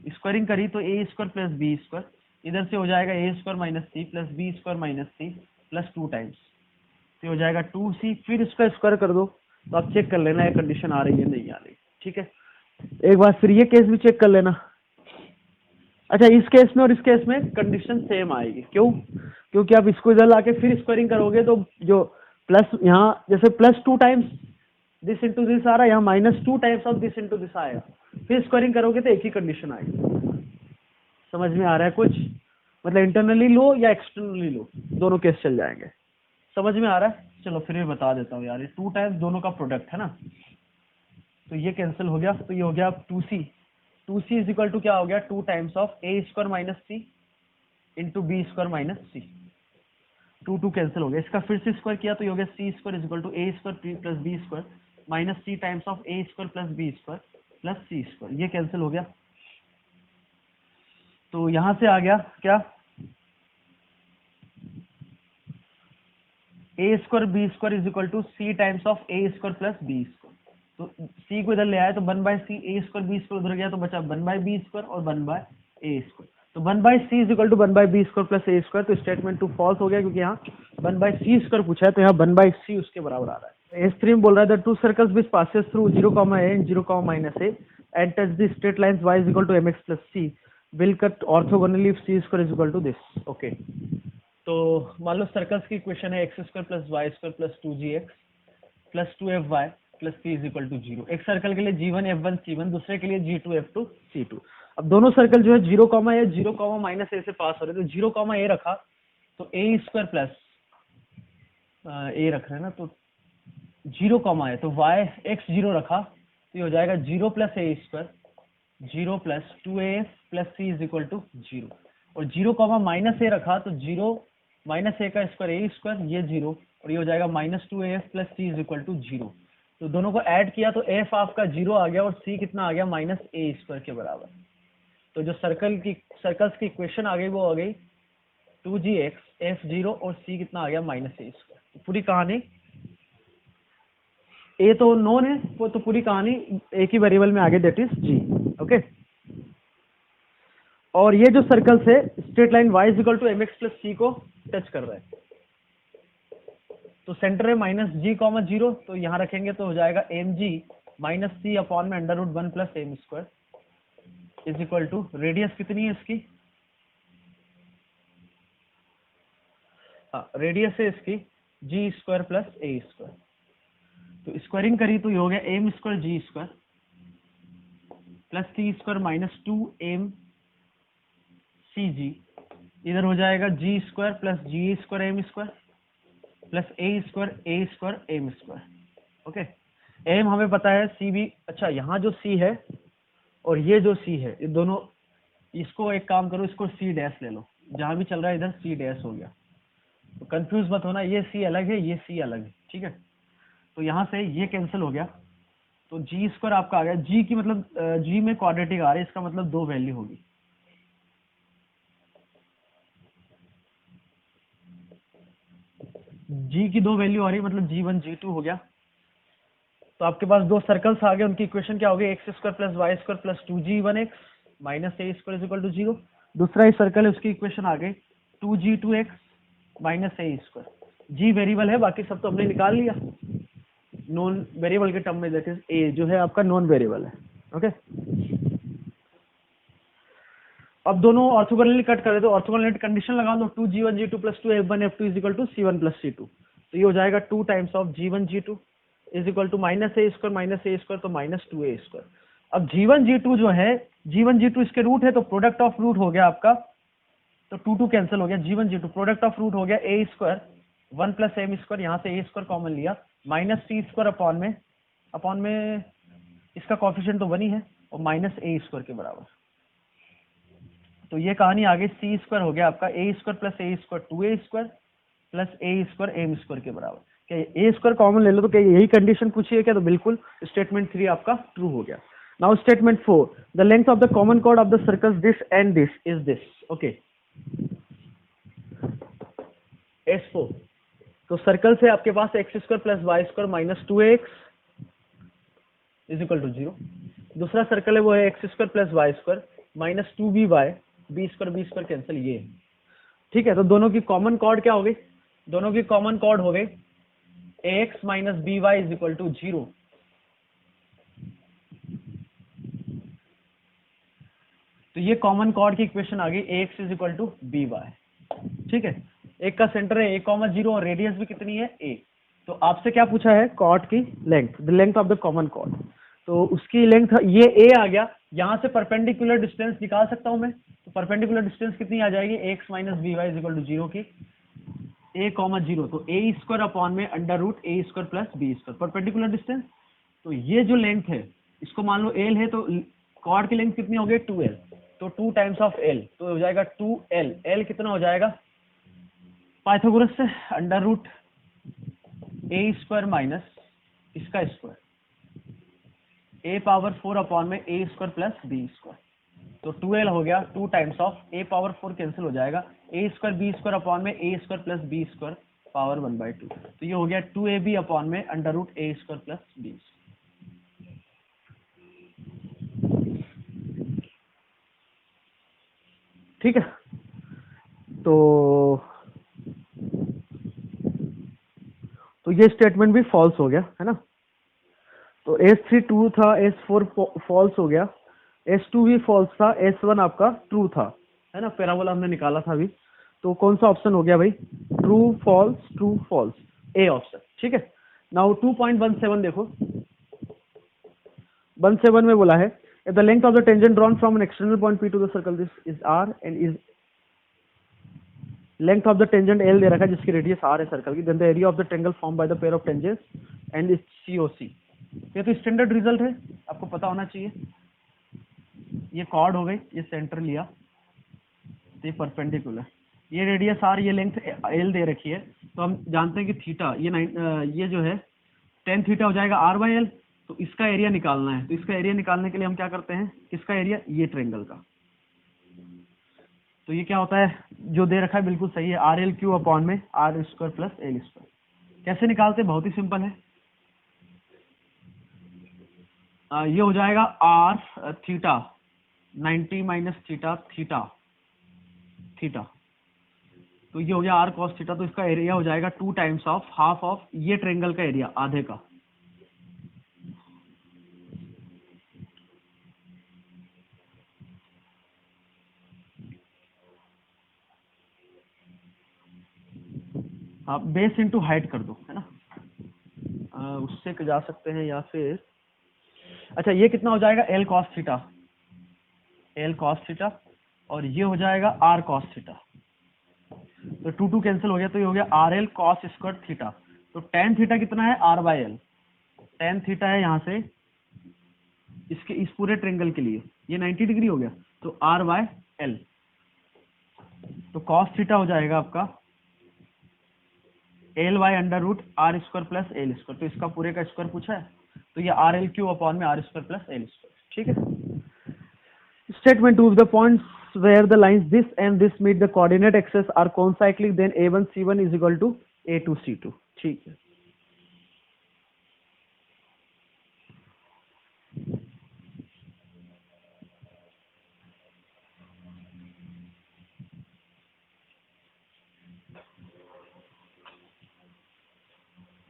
Squaring करी तो a square plus B square, इधर से हो जाएगा a square minus c plus B square minus c plus 2 times, तो हो जाएगा 2c। फिर इसका स्क्वायर कर दो, तो आप चेक कर लेना ये कंडीशन आ रही है नहीं आ रही, ठीक है। एक बार फिर ये केस भी चेक कर लेना। अच्छा, इस केस में और इस केस में कंडीशन सेम आएगी, क्यों? क्योंकि आप इसको इधर लाके फिर स्क्वायरिंग करोगे तो जो प्लस यहाँ जैसे +2 टाइम्स दिस इंटू दिस आ रहा है, यहाँ -2 times of this into this आएगा। फिर स्क्वायरिंग करोगे तो एक ही कंडीशन आएगी। समझ में आ रहा है कुछ? मतलब इंटरनली लो या एक्सटर्नली लो, दोनों केस चल जाएंगे। समझ में आ रहा है? चलो फिर मैं बता देता हूँ यार, ये 2 टाइम्स दोनों का प्रोडक्ट है ना, तो ये कैंसिल हो गया, तो ये हो गया 2c। 2c is equal to क्या हो गया, 2 times of a square minus C into B square minus C. 2 cancel हो गया, इसका फिर से स्क्वायर किया तो ये हो गया c square is equal to a square plus B square minus C times of a square plus B square plus C square. ये कैंसिल हो गया, तो यहां से आ गया क्या, a square B square is equal to C times of a square plus B square. तो c को इधर ले आया तो 1/c, a square B square उधर गया तो बचा 1/b स्क्वायर और 1/a स्क्वायर। तो 1/c is equal to 1/b square plus a square, तो स्टेटमेंट 2 फॉल्स हो गया क्योंकि यहाँ 1/c स्क्वायर पूछा है, तो यहाँ 1/c उसके बराबर आ रहा है। S3 में बोल रहा है the two circles which passes through 0, a and 0, -a and touch the straight lines y is equal to mx plus c will cut orthogonally if c square is equal to this. Okay, तो मान लो circles की equation है x square plus y square plus 2gx plus 2fy plus c is equal to 0। एक circle के लिए g1 f1 c1, दूसरे के लिए g2 f2 c2। अब दोनों सर्कल जो है 0, a 0, -a से पास हो रहे, तो 0, a रखा तो a स्क्वायर प्लस a रख रहे हैं ना, तो 0, a तो y x 0 रखा तो ये हो जाएगा 0 plus a square 0 plus 2af plus c is equal to 0 और 0, -a रखा तो 0 -a का स्क्वायर a स्क्वायर ये 0 और ये हो जाएगा -2af plus c is equal to 0। तो दोनों को ऐड किया तो f आपका 0 आ गया और c कितना आ गया -a स्क्वायर के बराबर। तो जो सर्कल्स की इक्वेशन आ गई वो आ गई 2gx f0 और c कितना आ गया -a स्क्वायर। तो पूरी कहानी, a तो नोन है वो, तो पूरी कहानी एक ही वेरिएबल में आ गई, दैट इज g। ओके, और ये जो सर्कल से straight line y is equal to mx plus c को टच कर रहा है, तो सेंटर है -g, 0, तो यहाँ रखेंगे तो हो जाएगा mg माइनस सी अपॉन में under root 1 plus M square is equal to radius कितनी है इसकी, रेडियस है इसकी g square plus a square. तो स्क्वायरिंग करी तो ये हो गया m square g square plus सी square minus 2m c g, इधर हो जाएगा g square plus g square m square plus a square m square. Okay, m हमें पता है, सी भी, अच्छा यहाँ जो सी है और ये जो सी है, ये दोनों, इसको एक काम करो, इसको सी डैश ले लो, जहां भी चल रहा है इधर सी डैश हो गया, तो कंफ्यूज मत होना, ये सी अलग है ये सी अलग है, ठीक है। तो यहाँ से ये कैंसिल हो गया, तो जी स्क्वायर आपका आ गया, जी की मतलब जी में क्वाड्रेटिक आ रहा है, इसका मतलब 2 वैल्यू होगी, जी की 2 वैल्यू आ रही है, मतलब g1 g2 हो गया। तो आपके पास 2 सर्कल्स आ गए, उनकी इक्वेशन क्या हो गई, X square plus Y square plus 2g1x minus A square is equal to 0। दूसरा ही सर्कल है, उसकी इक्वेशन आ गई 2g2x minus A square. Ji variable है, बाकी सब तो हमने निकाल लिया नॉन वेरिएबल के टर्म में, दैट इज ए जो है आपका नॉन वेरिएबल है। ओके, अब दोनों ऑर्थोगोनली कट कर दे, तो ऑर्थोगोनल कंडीशन लगा दो, 2g1 g2 plus 2f1 f2 is equal to c1 plus c2, तो ये हो जाएगा 2 times of g1 g2 is equal to minus A square तो -2a स्क्वायर। अब g1 g2 जो है, g1 g2 इसके रूट है, तो प्रोडक्ट ऑफ रूट हो गया आपका, तो 2 कैंसिल हो गया, g1 g2 product of root हो गया a square 1 plus M square, यहाँ से a स्क्वायर कॉमन लिया माइनस सी स्क्वायर अपॉन में इसका कॉफिशिएंट तो 1 ही है, और माइनस ए स्क्वायर के बराबर। तो ये कहानी आगे सी स्क्वायर हो गया आपका ए square plus a square 2a square plus a square m square के बराबर। क्या ए स्क्वायर कॉमन ले लो तो क्या यही कंडीशन पूछी है क्या? तो बिल्कुल स्टेटमेंट 3 आपका ट्रू हो गया। Now statement 4, the length of the common chord of the circles this and this is this. Okay, S4। तो सर्कल से आपके पास x square plus Y square minus 2ax is equal to 0। दूसरा circle है वो है x square plus Y square minus 2by, b square cancel ये है। ठीक है, तो दोनों की कॉमन कॉर्ड क्या हो गई? दोनों की कॉमन कॉर्ड हो गई ax minus B Y is equal to 0। तो ये कॉमन कॉर्ड की इक्वेशन आ गई ax is equal to B Y. ठीक है, एक का सेंटर है a,0 और रेडियस भी कितनी है a। तो आपसे क्या पूछा है? कॉर्ड की length, the length of the common cord. तो उसकी लेंथ ये a आ गया। यहां से परपेंडिकुलर डिस्टेंस निकाल सकता हूं मैं। तो परपेंडिकुलर डिस्टेंस कितनी आ जाएगी? ax minus B Y is equal to 0 की a,0। तो a स्क्वायर अपॉन में under root a square plus B square perpendicular distance. तो ये जो लेंथ है इसको मान लो l है, तो कॉर्ड की लेंथ कितनी हो गई? 2l। तो 2 टाइम्स ऑफ l तो हो जाएगा 2l। l कितना हो जाएगा? पाइथागोरस से under root a square minus इसका स्क्वायर a पावर 4 अपॉन में a square plus B square. तो 2l हो गया 2 times of a power 4 cancel हो जाएगा a square B square upon में a square plus B square power 1/2। तो ये हो गया 2ab अपॉन में under root a square plus B. ठीक है, तो ये स्टेटमेंट भी फॉल्स हो गया है ना। तो S3 ट्रू था, S4 फॉल्स हो गया, S2 भी फॉल्स था, S1 आपका ट्रू था, है ना। पैराबोला हमने निकाला था अभी। तो कौन सा ऑप्शन हो गया भाई? True false, A option. ठीक है, नाउ 2.17 देखो। 17 में बोला है the length of the tangent drawn from an external point P to the circle this is R and is length of the tangent L दे रखा है जिसकी रेडियस R है सर्कल की। Then the area of the triangle form by the pair of tangents and is COC। ये तो standard result है, आपको पता होना चाहिए। ये कॉर्ड हो गई, ये सेंटर लिया, तो ये परपेंडिकुलर, ये रेडियस R, ये लेंथ L दे रखी है। तो हम जानते हैं कि थीटा ये जो है tan थीटा हो जाएगा R/L। तो इसका एरिया निकालना है। तो इसका एरिया निकालने के लिए हम क्या करते हैं? किसका एरिया? ये ट्रायंगल का। तो ये क्या होता है? जो दे रखा है बिल्कुल सही है, RL³ अपॉन में R square plus L square. कैसे निकालते? बहुत ही सिंपल है। ये हो जाएगा R theta 90 minus theta theta. तो ये हो गया R cos थीटा। तो इसका एरिया हो जाएगा 2 टाइम्स ऑफ हाफ ऑफ ये ट्रायंगल का एरिया, आधे का। आप बेस इंटू हाइट कर दो, है ना। उससे जा सकते हैं, या फिर अच्छा ये कितना हो जाएगा? L cos थीटा और ये हो जाएगा R cos थीटा। तो 2 कैंसिल हो गया, तो ये हो गया RL cos स्क्वायर थीटा। तो tan थीटा कितना है? R/L। tan थीटा है यहाँ से इसके इस पूरे ट्रायंगल के लिए, ये 90 डिग्री हो गया, तो R/L। तो cos थीटा हो जाएगा आपका L by under root R square plus L square. तो इसका पूरे का स्क्वायर पूछा है, तो ये RL³ अपॉन में R square plus L square. ठीक है, statement 2, the points where the lines this and this meet the coordinate axes are concyclic, then A1 C1 is equal to A2 C2। ठीक है,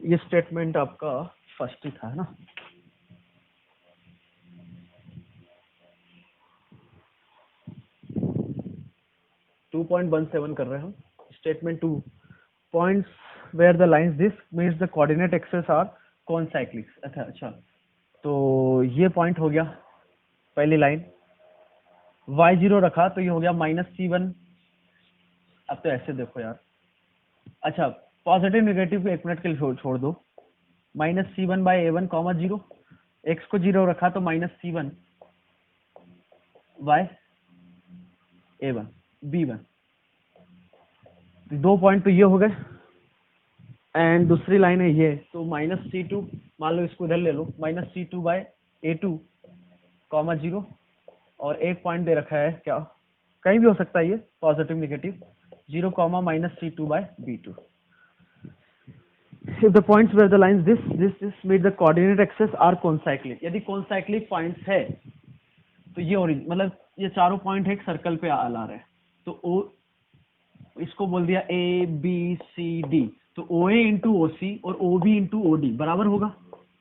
ये स्टेटमेंट आपका first ही था, है ना। टू 2.17 कर रहे हैं हम। Statement 2, points where the lines this means the coordinate axes are concyclic. अच्छा, तो ये पॉइंट हो गया पहली लाइन, y0 रखा तो ये हो गया -C1। अब तो ऐसे देखो यार, अच्छा पॉजिटिव नेगेटिव को 1 मिनट के लिए छोड़ दो। -C1/A1, 0, x को 0 रखा तो -C1 bye A1 B1। 2 point तो ये हो गए, एंड दूसरी लाइन है ये, तो -C2, मान लो इसको इधर ले लो, -C2 बाय A2 कॉमा 0, और एक पॉइंट दे रखा है, क्या कहीं भी हो सकता है ये, positive negative, 0 comma -C2 by B2। If the points where the lines this meet the coordinate axis are concyclic, यदि concyclic points है तो ये ओरिजिन, मतलब ये चारों पॉइंट एक सर्कल पे आ रहा है, तो ओ इसको बोल दिया A B C D, तो OA इंटू OC और OB इंटू OD बराबर होगा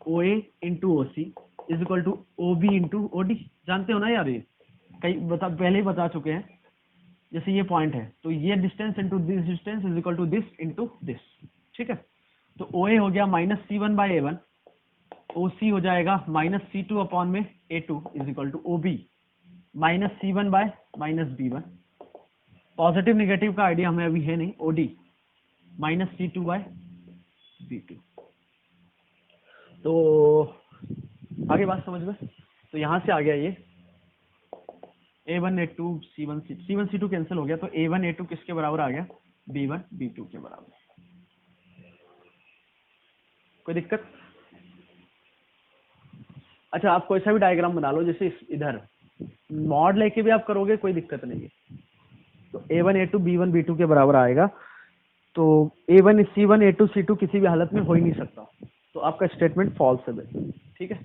OA into OC is equal to OB into OD। जानते हो ना यार, ये कई पहले ही बता चुके हैं। जैसे ये पॉइंट है तो ये distance into this distance is equal to this into this, ठीक है। तो OA हो गया -C1 बाय A1, OC हो जाएगा -C2 अपॉन में A2 is equal to OB -C1 by -B1। Positive negative का आइडिया हमें अभी है नहीं, OD -C2 बाय B2। तो आगे बात समझ में, तो यहां से आ गया ये A1 A2 C1 C2 cancel हो गया, तो A1 A2 किसके बराबर आ गया, B1 B2 के बराबर। कोई दिक्कत? अच्छा, आप कोई सा भी डायग्राम बना लो, जैसे इधर मॉड लेके भी आप करोगे कोई दिक्कत नहीं है। तो A1 A2 B1 B2 के बराबर आएगा, तो A1 C1 A2 C2 किसी भी हालत में हो ही नहीं सकता, तो आपका स्टेटमेंट फॉल्स है, ठीक है।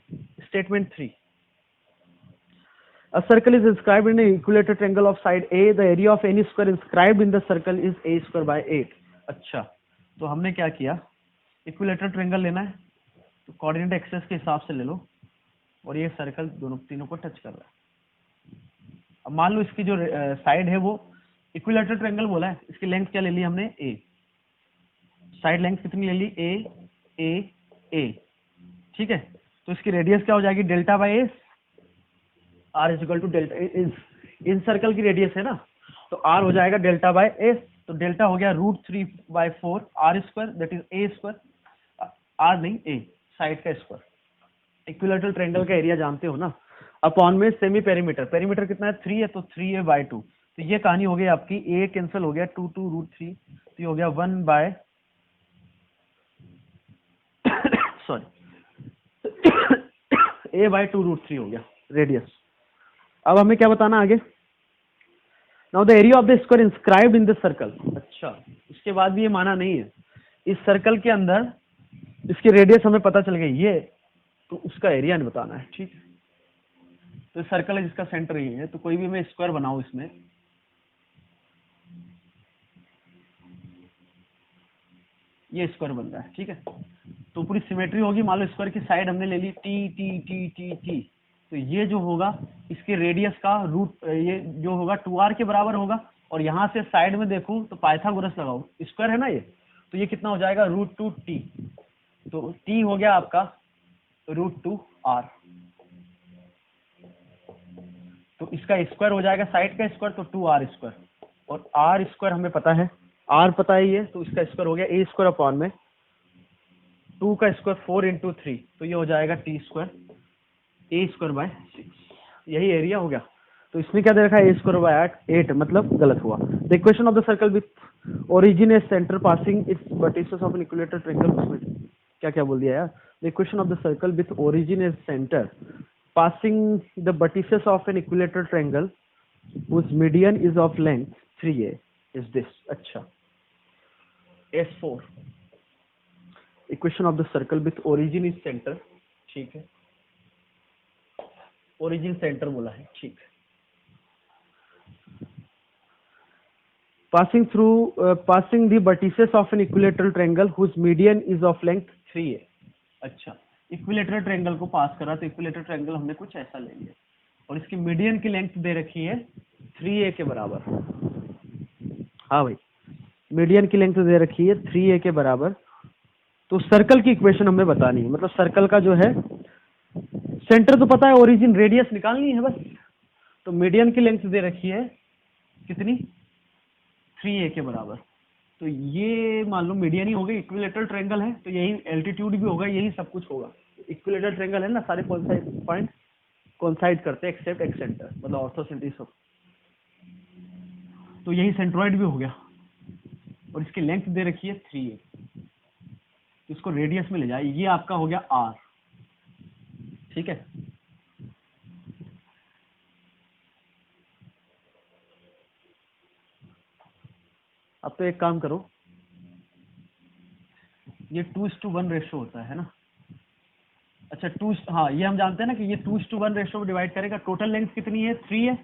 Statement 3, a circle is inscribed in an equilateral triangle of side A, the area of any square inscribed in the circle is A square by 8। अच्छा, तो हमने क्या किया, इक्विलेटरल ट्रायंगल लेना है, तो कोऑर्डिनेट एक्सेस के हिसाब से ले लो, और ये सर्कल दोनों तीनों को टच कर रहा है। अब मान लो इसकी जो साइड है वो इक्विलेटरल ट्रायंगल बोला है, इसकी लेंथ क्या ले ली हमने, A, साइड लेंथ कितनी ले ली, A, ठीक है। तो इसकी रेडियस क्या हो जाएगी, delta by S, R is equal to delta, incircle की रेडियस है ना, तो R हो जाएगा डेल्टा बाय एस, तो डेल्टा हो गया √3/4 R square, that is A square, R नहीं A, साइड का स्क्वायर। इक्विलेटरल ट्रायंगल का एरिया जानते हो ना, अपॉन में सेमी पेरीमीटर, पेरीमीटर कितना है 3 है, तो 3A/2। तो ये कहानी हो गई आपकी, A कैंसिल हो गया, 2 √3, तो ये हो गया 1 बाय सॉरी A/2 √3 हो गया रेडियस। अब हमें क्या बताना आगे, now the area of the square inscribed in the circle. अच्छा, इसके बाद भी ये माना नहीं है, इस सर्कल के अंदर इसकी रेडियस हमें पता चल गई ये, तो उसका एरिया नहीं बताना है, ठीक है। तो सर्कल है जिसका सेंटर ये है, तो कोई भी मैं स्क्वायर बनाऊं इसमें, ये स्क्वायर बन रहा है, ठीक है। तो पूरी सिमेट्री होगी, मान लो स्क्वायर की साइड हमने ले ली T, तो ये जो होगा इसके रेडियस का रूट, ये जो होगा 2R के बराबर होगा, और यहाँ से साइड में देखूं तो पाइथागोरस लगाओ, स्क्वायर है ना ये, तो ये कितना हो जाएगा √2T, तो T हो गया आपका √2R, तो इसका स्क्वायर हो जाएगा साइड का स्क्वायर, तो 2R स्क्वायर, और R स्क्वायर हमें पता है, R पता है ये, तो इसका स्क्वायर हो गया A स्क्वायर अपॉन में 2 का स्क्वायर 4 × 3, तो ये हो जाएगा T square A square by 6, यही एरिया हो गया। तो इसमें क्या दे रखा है, A स्क्वायर बाय 8, मतलब गलत हुआ। The equation of the circle with origin as centre passing its vertices of an equilateral triangle, उसमें क्या क्या बोल दिया यार, the equation of the circle with origin as centre passing the vertices of an equilateral triangle whose median is of length 3a is this। अच्छा, S4 equation of the circle with origin is centre, ठीक है, origin centre बोला है, ठीक है। passing the vertices of an equilateral triangle whose median is of length 3a। अच्छा, equilateral triangle को पास करा, तो इक्विलेटरल ट्रायंगल हमने कुछ ऐसा ले लिया, और इसकी मीडियन की लेंथ दे रखी है 3a के बराबर। हाँ भाई, मीडियन की लेंथ दे रखी है 3a के बराबर, तो सर्कल की इक्वेशन हमें बतानी है, मतलब सर्कल का जो है सेंटर तो पता है, ओरिजिन रेडियस निकालनी है बस। तो मीडियन की लेंथ दे रखी है कितनी, 3a के बराबर, तो ये मान लो मीडियन ही हो गई, इक्विलेटरल ट्रायंगल है तो यही एल्टीट्यूड भी होगा, यही सब कुछ होगा। इक्विलेटरल ट्रायंगल है ना सारे पॉइंट, कोइंसाइड करते हैं एक्सेप्ट एक्स सेंटर, मतलब ऑर्थोसेंट्रिक सब। तो यही सेंट्रॉइड भी हो गया, और इसकी लेंथ दे रखी है 3a, तो इसको रेडियस में ले जाए, ये आपका हो गया r, ठीक है। अब तो एक काम करो, ये 2:1 रेशो होता है ना, अच्छा हाँ ये हम जानते हैं ना कि ये 2:1 रेशो में डिवाइड करेगा। टोटल लेंथ कितनी है 3 है,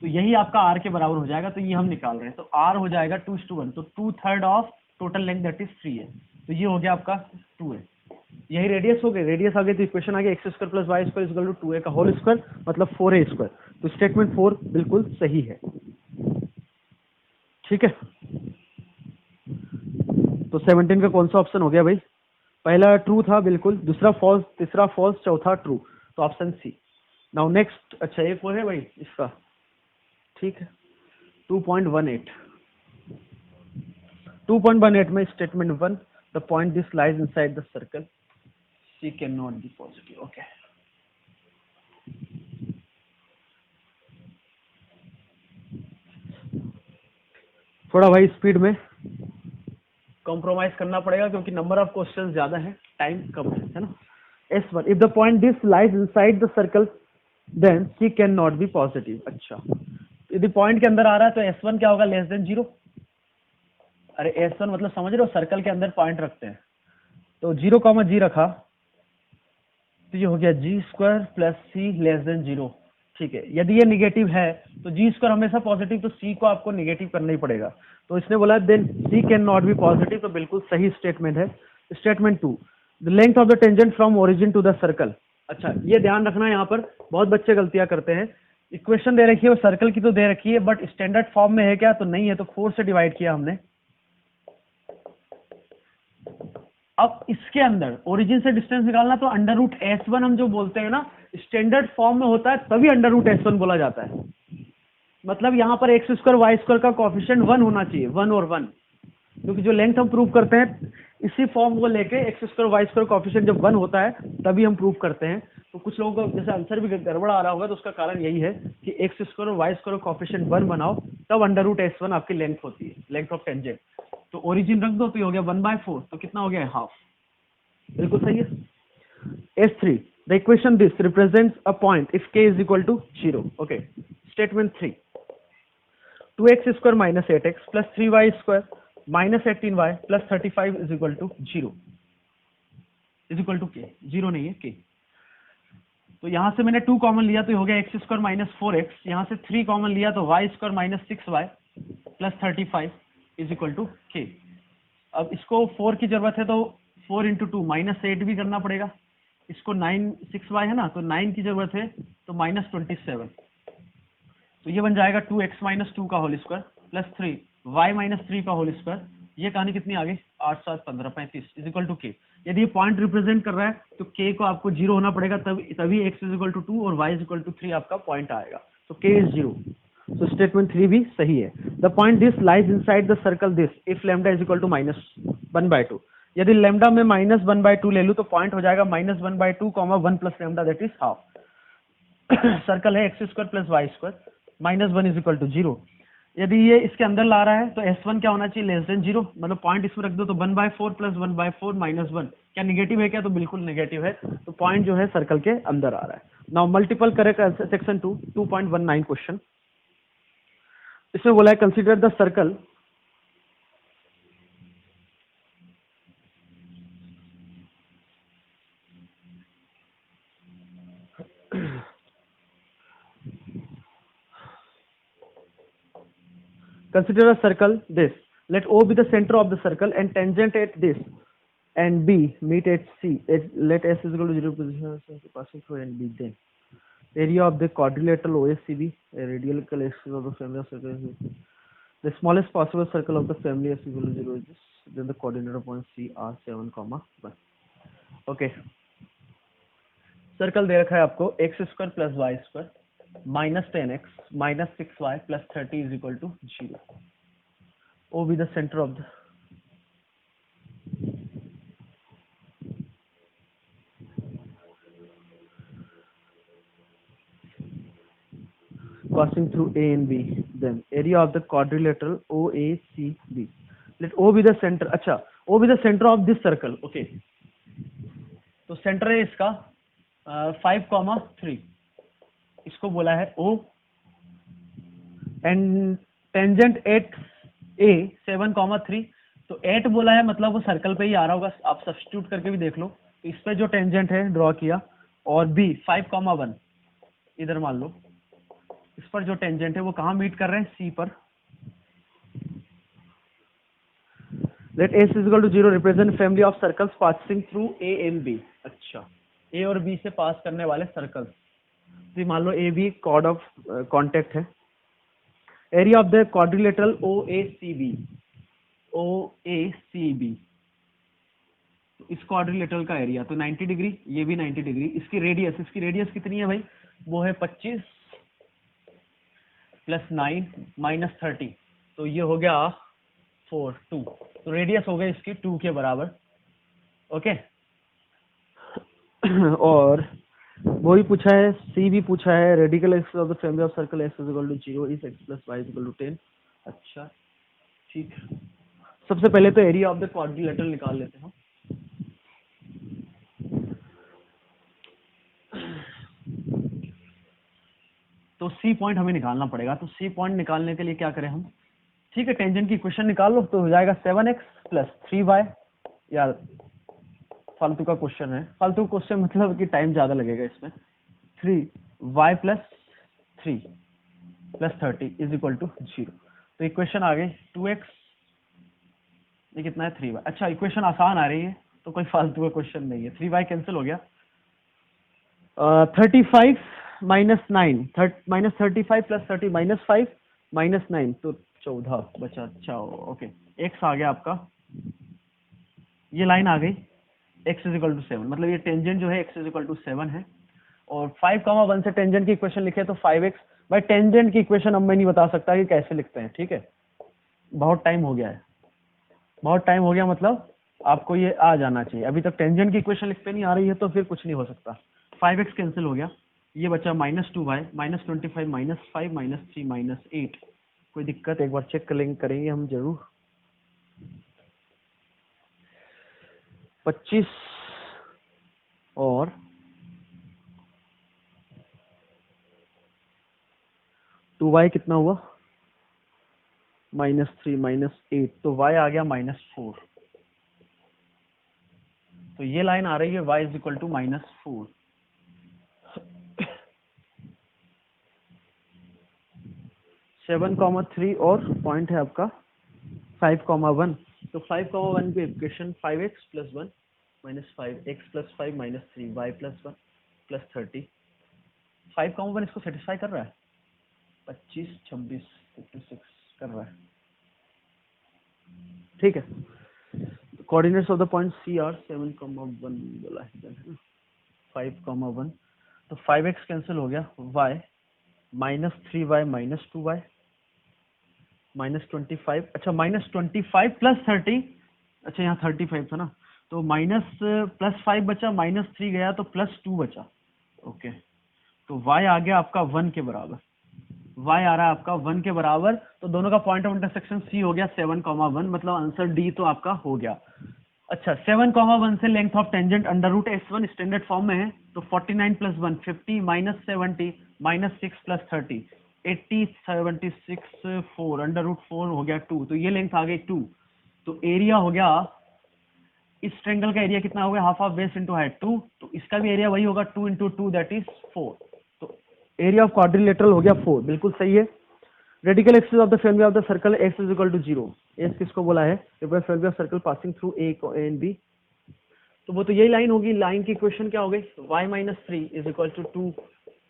तो यही आपका r के बराबर हो जाएगा, तो ये हम निकाल रहे हैं, तो r हो जाएगा 2:1, तो 2/3 of total length that is 3 है, तो ये हो गया आपका 2 है। यही रेडियस हो गई, रेडियस आ गई तो इक्वेशन आ गया x² + y² = 2a का होल स्क्वायर, मतलब 4a²। तो स्टेटमेंट 4 बिल्कुल सही है, ठीक है। तो 17 का कौन सा ऑप्शन हो गया भाई? पहला ट्रू था बिल्कुल, दूसरा फॉल्स, तीसरा फॉल्स, चौथा ट्रू, तो ऑप्शन सी। नाउ नेक्स्ट, अच्छा एक वो है भाई इसका, ठीक है। 2.18 2.18 में statement 1, the point this lies inside the circle C can not be positive. Okay, थोड़ा भाई स्पीड में कॉम्प्रोमाइज करना पड़ेगा क्योंकि नंबर ऑफ क्वेश्चंस ज्यादा है, टाइम कम है ना। S1, if the point this lies inside the circle then C can not be positive. अच्छा, यदि पॉइंट के अंदर आ रहा है तो S1 क्या होगा? Less than 0। अरे S1 मतलब समझ रहे हो, सर्कल के अंदर पॉइंट रखते हैं, तो 0, G रखा, तो ये हो गया G² + C लेस देन 0, ठीक है। यदि ये निगेटिव है तो G² हमेशा पॉजिटिव, तो C को आपको निगेटिव करना ही पड़ेगा, तो इसने बोला then C can not be positive, तो बिल्कुल सही स्टेटमेंट है। Statement 2, the length of the tangent from origin to the circle. अच्छा, ये ध्यान रखना, यहाँ पर बहुत बच्चे गलतियां करते हैं। इक्वेशन दे रखी है, वो सर्कल की तो दे रखी है, बट स्टैंडर्ड फॉर्म में है क्या? तो नहीं है, तो 4 से डिवाइड किया हमने। अब इसके अंदर ओरिजिन से डिस्टेंस निकालना, तो √S1 हम जो बोलते हैं ना, स्टैंडर्ड फॉर्म में होता है तभी √S1 बोला जाता है। मतलब यहाँ पर x² y² का कोएफिशिएंट 1 होना चाहिए, 1 और 1, क्योंकि जो लेंथ हम प्रूव करते हैं इसी फॉर्म को लेके x² y² कोएफिशिएंट जब 1 होता है तभी हम प्रूव करते हैं। तो कुछ लोगों का जैसे आंसर भी गड़बड़ आ रहा होगा, तो उसका कारण यही है कि x² और y² कोएफिशिएंट 1 बनाओ, तब √S1 आपकी लेंथ होती है, लेंथ ऑफ टेंजेंट। तो ओरिजिन रख दो तो ये हो गया 1/4, तो कितना हो गया? हाफ, बिल्कुल सही है। S3, the equation this represents a point if k is equal to 0. Okay. Statement 3, 2x² - 8x plus 3y² minus 18y plus 35 is equal to 0, is equal to k, 0 नहीं है k। तो यहां से मैंने 2 कॉमन लिया तो ये हो गया x² - 4x, यहां से 3 कॉमन लिया तो y² - 6y plus 35 is equal to k। अब इसको 4 की जरूरत है तो 4 × 2 -8 भी करना पड़ेगा। इसको 6y है ना, तो 9 की जरूरत है तो -27, तो ये बन जाएगा 2x - 2 का होल स्क्वायर प्लस 3y - 3 का होल स्क्वायर। ये कहानी कितनी आ गई? 8 7 15 35 इज इक्वल टू k। यदि ये पॉइंट रिप्रेजेंट कर रहा है तो k को आपको 0 होना पड़ेगा, तभी x इज इक्वल टू 2 और y इज इक्वल टू 3 आपका पॉइंट आएगा, तो k इज 0। तो स्टेटमेंट 3 भी सही है। The point this lies inside the circle this if lambda is equal to -1/2। यदि लैम्डा में -1/2 ले लूं तो पॉइंट हो जाएगा -1/2, 1 + lambda that is half. Circle है x² + y², -1 is equal to 0। यदि ये इसके अंदर ला रहा है तो S1 क्या होना चाहिए? लेस देन 0, मतलब पॉइंट इसमें रख दो तो 1/4 + 1/4 -1, क्या निगेटिव है क्या? तो बिल्कुल नेगेटिव है, तो पॉइंट जो है सर्कल के अंदर आ रहा है। Now multiple correct section 2, 2.19 question. इसमें बोला है consider the circle consider a circle this, let O be the center of the circle and tangent at this and B meet at C, let S is equal to 0 position passing through and B, then area of the quadrilateral OSCB, a radial axis of the family of circles, the smallest possible circle of the family S equal to 0 is this, then the coordinate points C are 7, 1। okay, circle दे रखा है आपको x² + y² -10x -6y plus 30 is equal to 0। O be the center of the passing through A and B. Then area of the quadrilateral OACB. Let O be the center. अच्छा, O be the center of this circle. Okay. तो centre है इसका 5,3. इसको बोला है O. And tangent at A 7,3. तो 8 बोला है, मतलब वो सर्कल पे ही आ रहा होगा. आप सब्स्टिट्यूट करके भी देख लो. तो इस पे जो टेंजेंट है ड्रॉ किया, और B 5,1 इधर मान लो. इस पर जो टेंजेंट है वो कहाँ मीट कर रहे हैं? C पर. Let S is equal to 0 represent family of circles passing through A and B. अच्छा, A और B से पास करने वाले सर्कल्स. तो मान लो A B chord of contact है. Area of the quadrilateral OACB. OACB, तो इस क्वाड्रिलेटरल का एरिया तो 90 डिग्री, ये भी 90 डिग्री. इसकी रेडियस कितनी है भाई? वो है 25 + 9 - 30. तो ये हो गया 4 2. तो रेडियस हो गई इसकी 2 के बराबर. ओके. और वो भी पूछा है, सी भी पूछा है. Radical axis of the family of circle X is equal to 0 is x + y = 10. अच्छा, ठीक. सबसे पहले तो एरिया ऑफ द क्वाड्रिलेटरल निकाल लेते हैं. तो सी पॉइंट हमें निकालना पड़ेगा. तो सी पॉइंट निकालने के लिए क्या करें हम? ठीक है, टेंजेंट की इक्वेशन निकाल लो. तो हो जाएगा 7x + 3y. यार फालतू का क्वेश्चन है. फालतू क्वेश्चन मतलब कि टाइम ज्यादा लगेगा इसमें. 3y + 3 + 30 = 0. तो इक्वेशन आ गई 2x. ये कितना है? 3y. अच्छा, इक्वेशन आसान आ रही है तो कोई फालतू का क्वेश्चन नहीं है. 3y कैंसिल हो गया. 35 - 9 -35 + 30 -5 -9 तो 14 बचा. अच्छा, ओके. x आ गया आपका, ये लाइन आ गई x = 7. मतलब ये टेंजेंट जो है x = 7 है. और 5,1 से टेंजेंट की इक्वेशन लिखे तो 5x. भाई टेंजेंट की इक्वेशन अब मैं नहीं बता सकता कि कैसे लिखते हैं. ठीक है, बहुत टाइम हो गया है. बहुत टाइम हो गया मतलब आपको ये आ जाना चाहिए. अभी तक टेंजेंट की इक्वेशन लिखते नहीं आ रही है तो फिर कुछ नहीं हो सकता. 5x कैंसिल हो गया. ये बचा -2y -25 -5 -3 -8. कोई दिक्कत? एक बार चेक करेंगे हम जरूर. 25 और 2y कितना हुआ? -3 -8. तो y आ गया -4. तो ये लाइन आ रही है y = -4. 7,3 और पॉइंट है आपका 5,1. तो 5,1 की इक्वेशन 5x + 1 - 5 x + 5 - 3 y + 1 + 30. 5,1 इसको सेटिस्फाई कर रहा है. 25 26 56 कर रहा है. ठीक है. Coordinates of the point C are 7,1 बोला है 5,1. तो 5x कैंसिल हो गया. y -3y -2y -25. अच्छा, -25 + 30. अच्छा, यहाँ 35 था ना. तो +5 बचा, -3 गया तो +2 बचा. ओके. तो y आ गया आपका 1 के बराबर. y आ रहा है आपका 1 के बराबर. तो दोनों का पॉइंट ऑफ इंटरसेक्शन C हो गया 7,1. मतलब आंसर D तो आपका हो गया. अच्छा, 7,1 से length of tangent √S1 standard form में है. तो 49 + 1 50 -70 -6 + 30 80 76 4 √4 हो गया 2. तो ये लेंथ आ गई 2. तो एरिया हो गया, इस ट्रायंगल का एरिया कितना हो गया? Half of base into height 2. तो इसका भी एरिया वही होगा 2 × 2 दैट इज 4. तो एरिया ऑफ क्वाड्रिलेटरल हो गया 4. बिल्कुल सही है. Radical axis of the family of the circle x = 0. S किसको बोला है? Family of circle passing through A and B. तो वो तो यही लाइन होगी. लाइन की इक्वेशन क्या हो गई? y - 3 =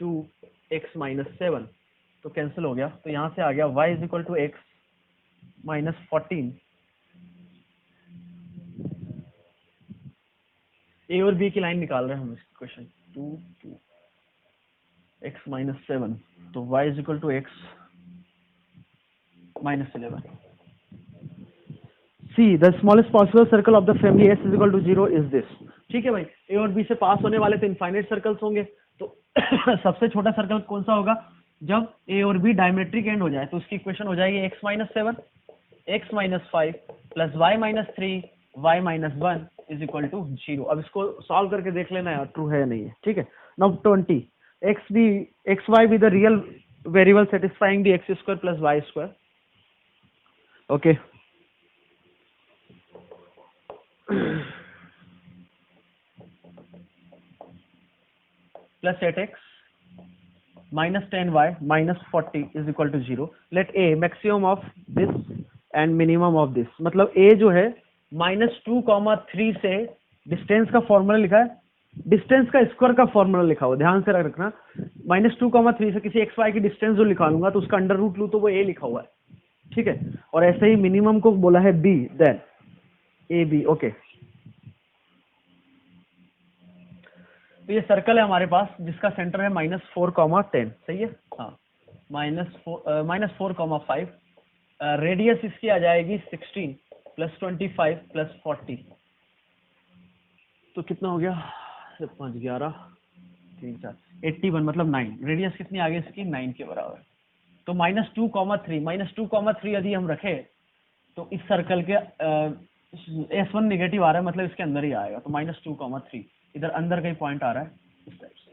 2x - 7. तो कैंसिल हो गया. तो यहां से आ गया y = x - 14. A और B की लाइन निकाल रहे हैं हम. इस इक्वेशन 2x - 7. तो y = x - 11. C the smallest possible circle of the family S = 0 is this. ठीक है भाई. A और B से पास होने वाले तो इनफाइनाइट सर्कल्स होंगे. तो सबसे छोटा सर्कल कौन सा होगा? जब ए और बी डायमेट्रिक एंड हो जाए तो उसकी इक्वेशन हो जाएगी x minus 7 x minus 5 plus Y minus 3 Y minus 1 is equal to 0। अब इसको सॉल्व करके देख लेना यार ट्रू है या नहीं है। ठीक है, now 20 X Y with the real variable satisfying the X square plus Y square. Okay, plus 8x minus 10y minus 40 is equal to 0. Let a maximum of this and minimum of this। मतलब a जो है -2,3 से distance का formula लिखा है, distance का square का formula लिखा हुआ, ध्यान से रखना। -2,3 से किसी एक्स वाई की डिस्टेंस जो लिखा लूंगा तो उसका अंडर रूट लू तो वो a लिखा हुआ है। ठीक है, और ऐसे ही मिनिमम को बोला है b, then A B. Okay, तो ये सर्कल है हमारे पास जिसका सेंटर है -4,10। सही है, हाँ, -4,5। रेडियस इसकी आ जाएगी 16 प्लस 25 प्लस 40, तो कितना हो गया? 5, 11, 3, 4, 81 मतलब 9। रेडियस कितनी आ गई इसकी? 9 के बराबर। तो -2,3 यदि हम रखे तो इस सर्कल के S1 नेगेटिव आ रहा है, मतलब इसके अंदर ही आएगा, तो -2,3 इधर अंदर का ही पॉइंट आ रहा है इस टाइप से।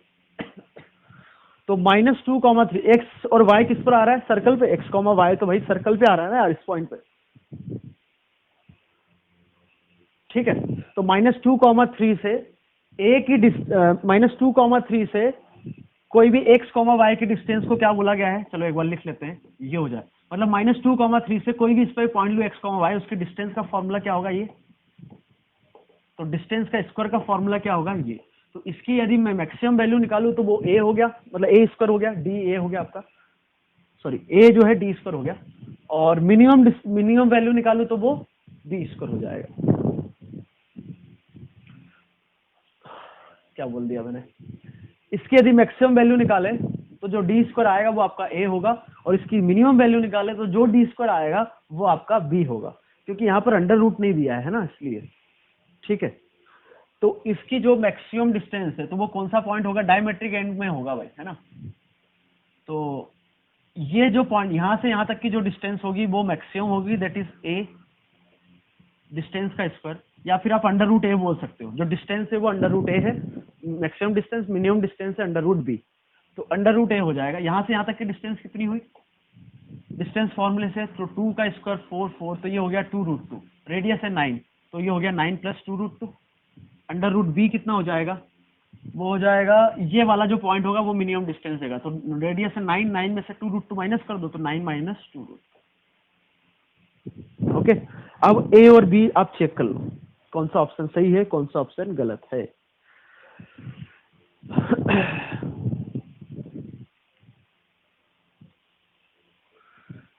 तो -2,3 एक्स और वाई किस पर आ रहा है? सर्कल पे। एक्स कॉमा वाई तो भाई सर्कल पे आ रहा है ना यार, इस पॉइंट पे। ठीक है, तो -2,3 से ए की -2,3 से कोई भी एक्स कॉमा वाई की डिस्टेंस को क्या बोला गया है? चलो एक बार लिख लेते हैं, ये हो जाए। मतलब -2,3 से कोई भी इस पर पॉइंट लो एक्स कॉमा वाई, उसकी डिस्टेंस का फॉर्मूला क्या होगा? ये। तो डिस्टेंस का स्क्वायर का फॉर्मूला क्या होगा? ये। तो इसकी यदि मैं मैक्सिमम वैल्यू निकालूं तो वो ए हो गया, मतलब ए स्क्वायर हो गया, डी ए हो गया आपका, सॉरी ए जो है डी स्क्वायर हो गया। और मिनिमम वैल्यू निकालूं तो वो डी स्क्वायर हो जाएगा। क्या बोल दिया मैंने? इसकी यदि मैक्सिमम वैल्यू निकाले तो जो डी स्क्वायर आएगा वो आपका ए होगा, और इसकी मिनिमम वैल्यू निकाले तो जो डी स्क्वायर आएगा वो आपका बी होगा, क्योंकि यहाँ पर अंडर रूट नहीं दिया है ना, इसलिए। ठीक है, तो इसकी जो मैक्सिमम डिस्टेंस है तो वो कौन सा पॉइंट होगा? डायमेट्रिक एंड में होगा भाई, है ना। तो ये जो पॉइंट यहाँ से यहाँ तक की जो डिस्टेंस होगी वो मैक्सिमम होगी, दैट इज ए डिस्टेंस का स्क्वायर, या फिर आप अंडर रूट ए बोल सकते हो। जो डिस्टेंस है वो अंडर रूट ए है, मैक्सिमम डिस्टेंस, मिनिमम डिस्टेंस है अंडर रूट बी, तो अंडर रूट ए हो जाएगा। यहाँ से यहाँ तक की डिस्टेंस कितनी हुई डिस्टेंस फॉर्मूले से? तो 2 का स्क्वायर 4, तो ये हो गया 2√2। रेडियस है 9, तो ये हो गया 9 + 2√2। अंडर रूट बी कितना हो जाएगा? वो हो जाएगा, ये वाला जो पॉइंट होगा वो मिनिमम डिस्टेंस देगा। तो रेडियस है 9, 9 में से 2√2 माइनस कर दो, तो 9 - 2√2। ओके, अब ए और बी आप चेक कर लो कौन सा ऑप्शन सही है, कौन सा ऑप्शन गलत है।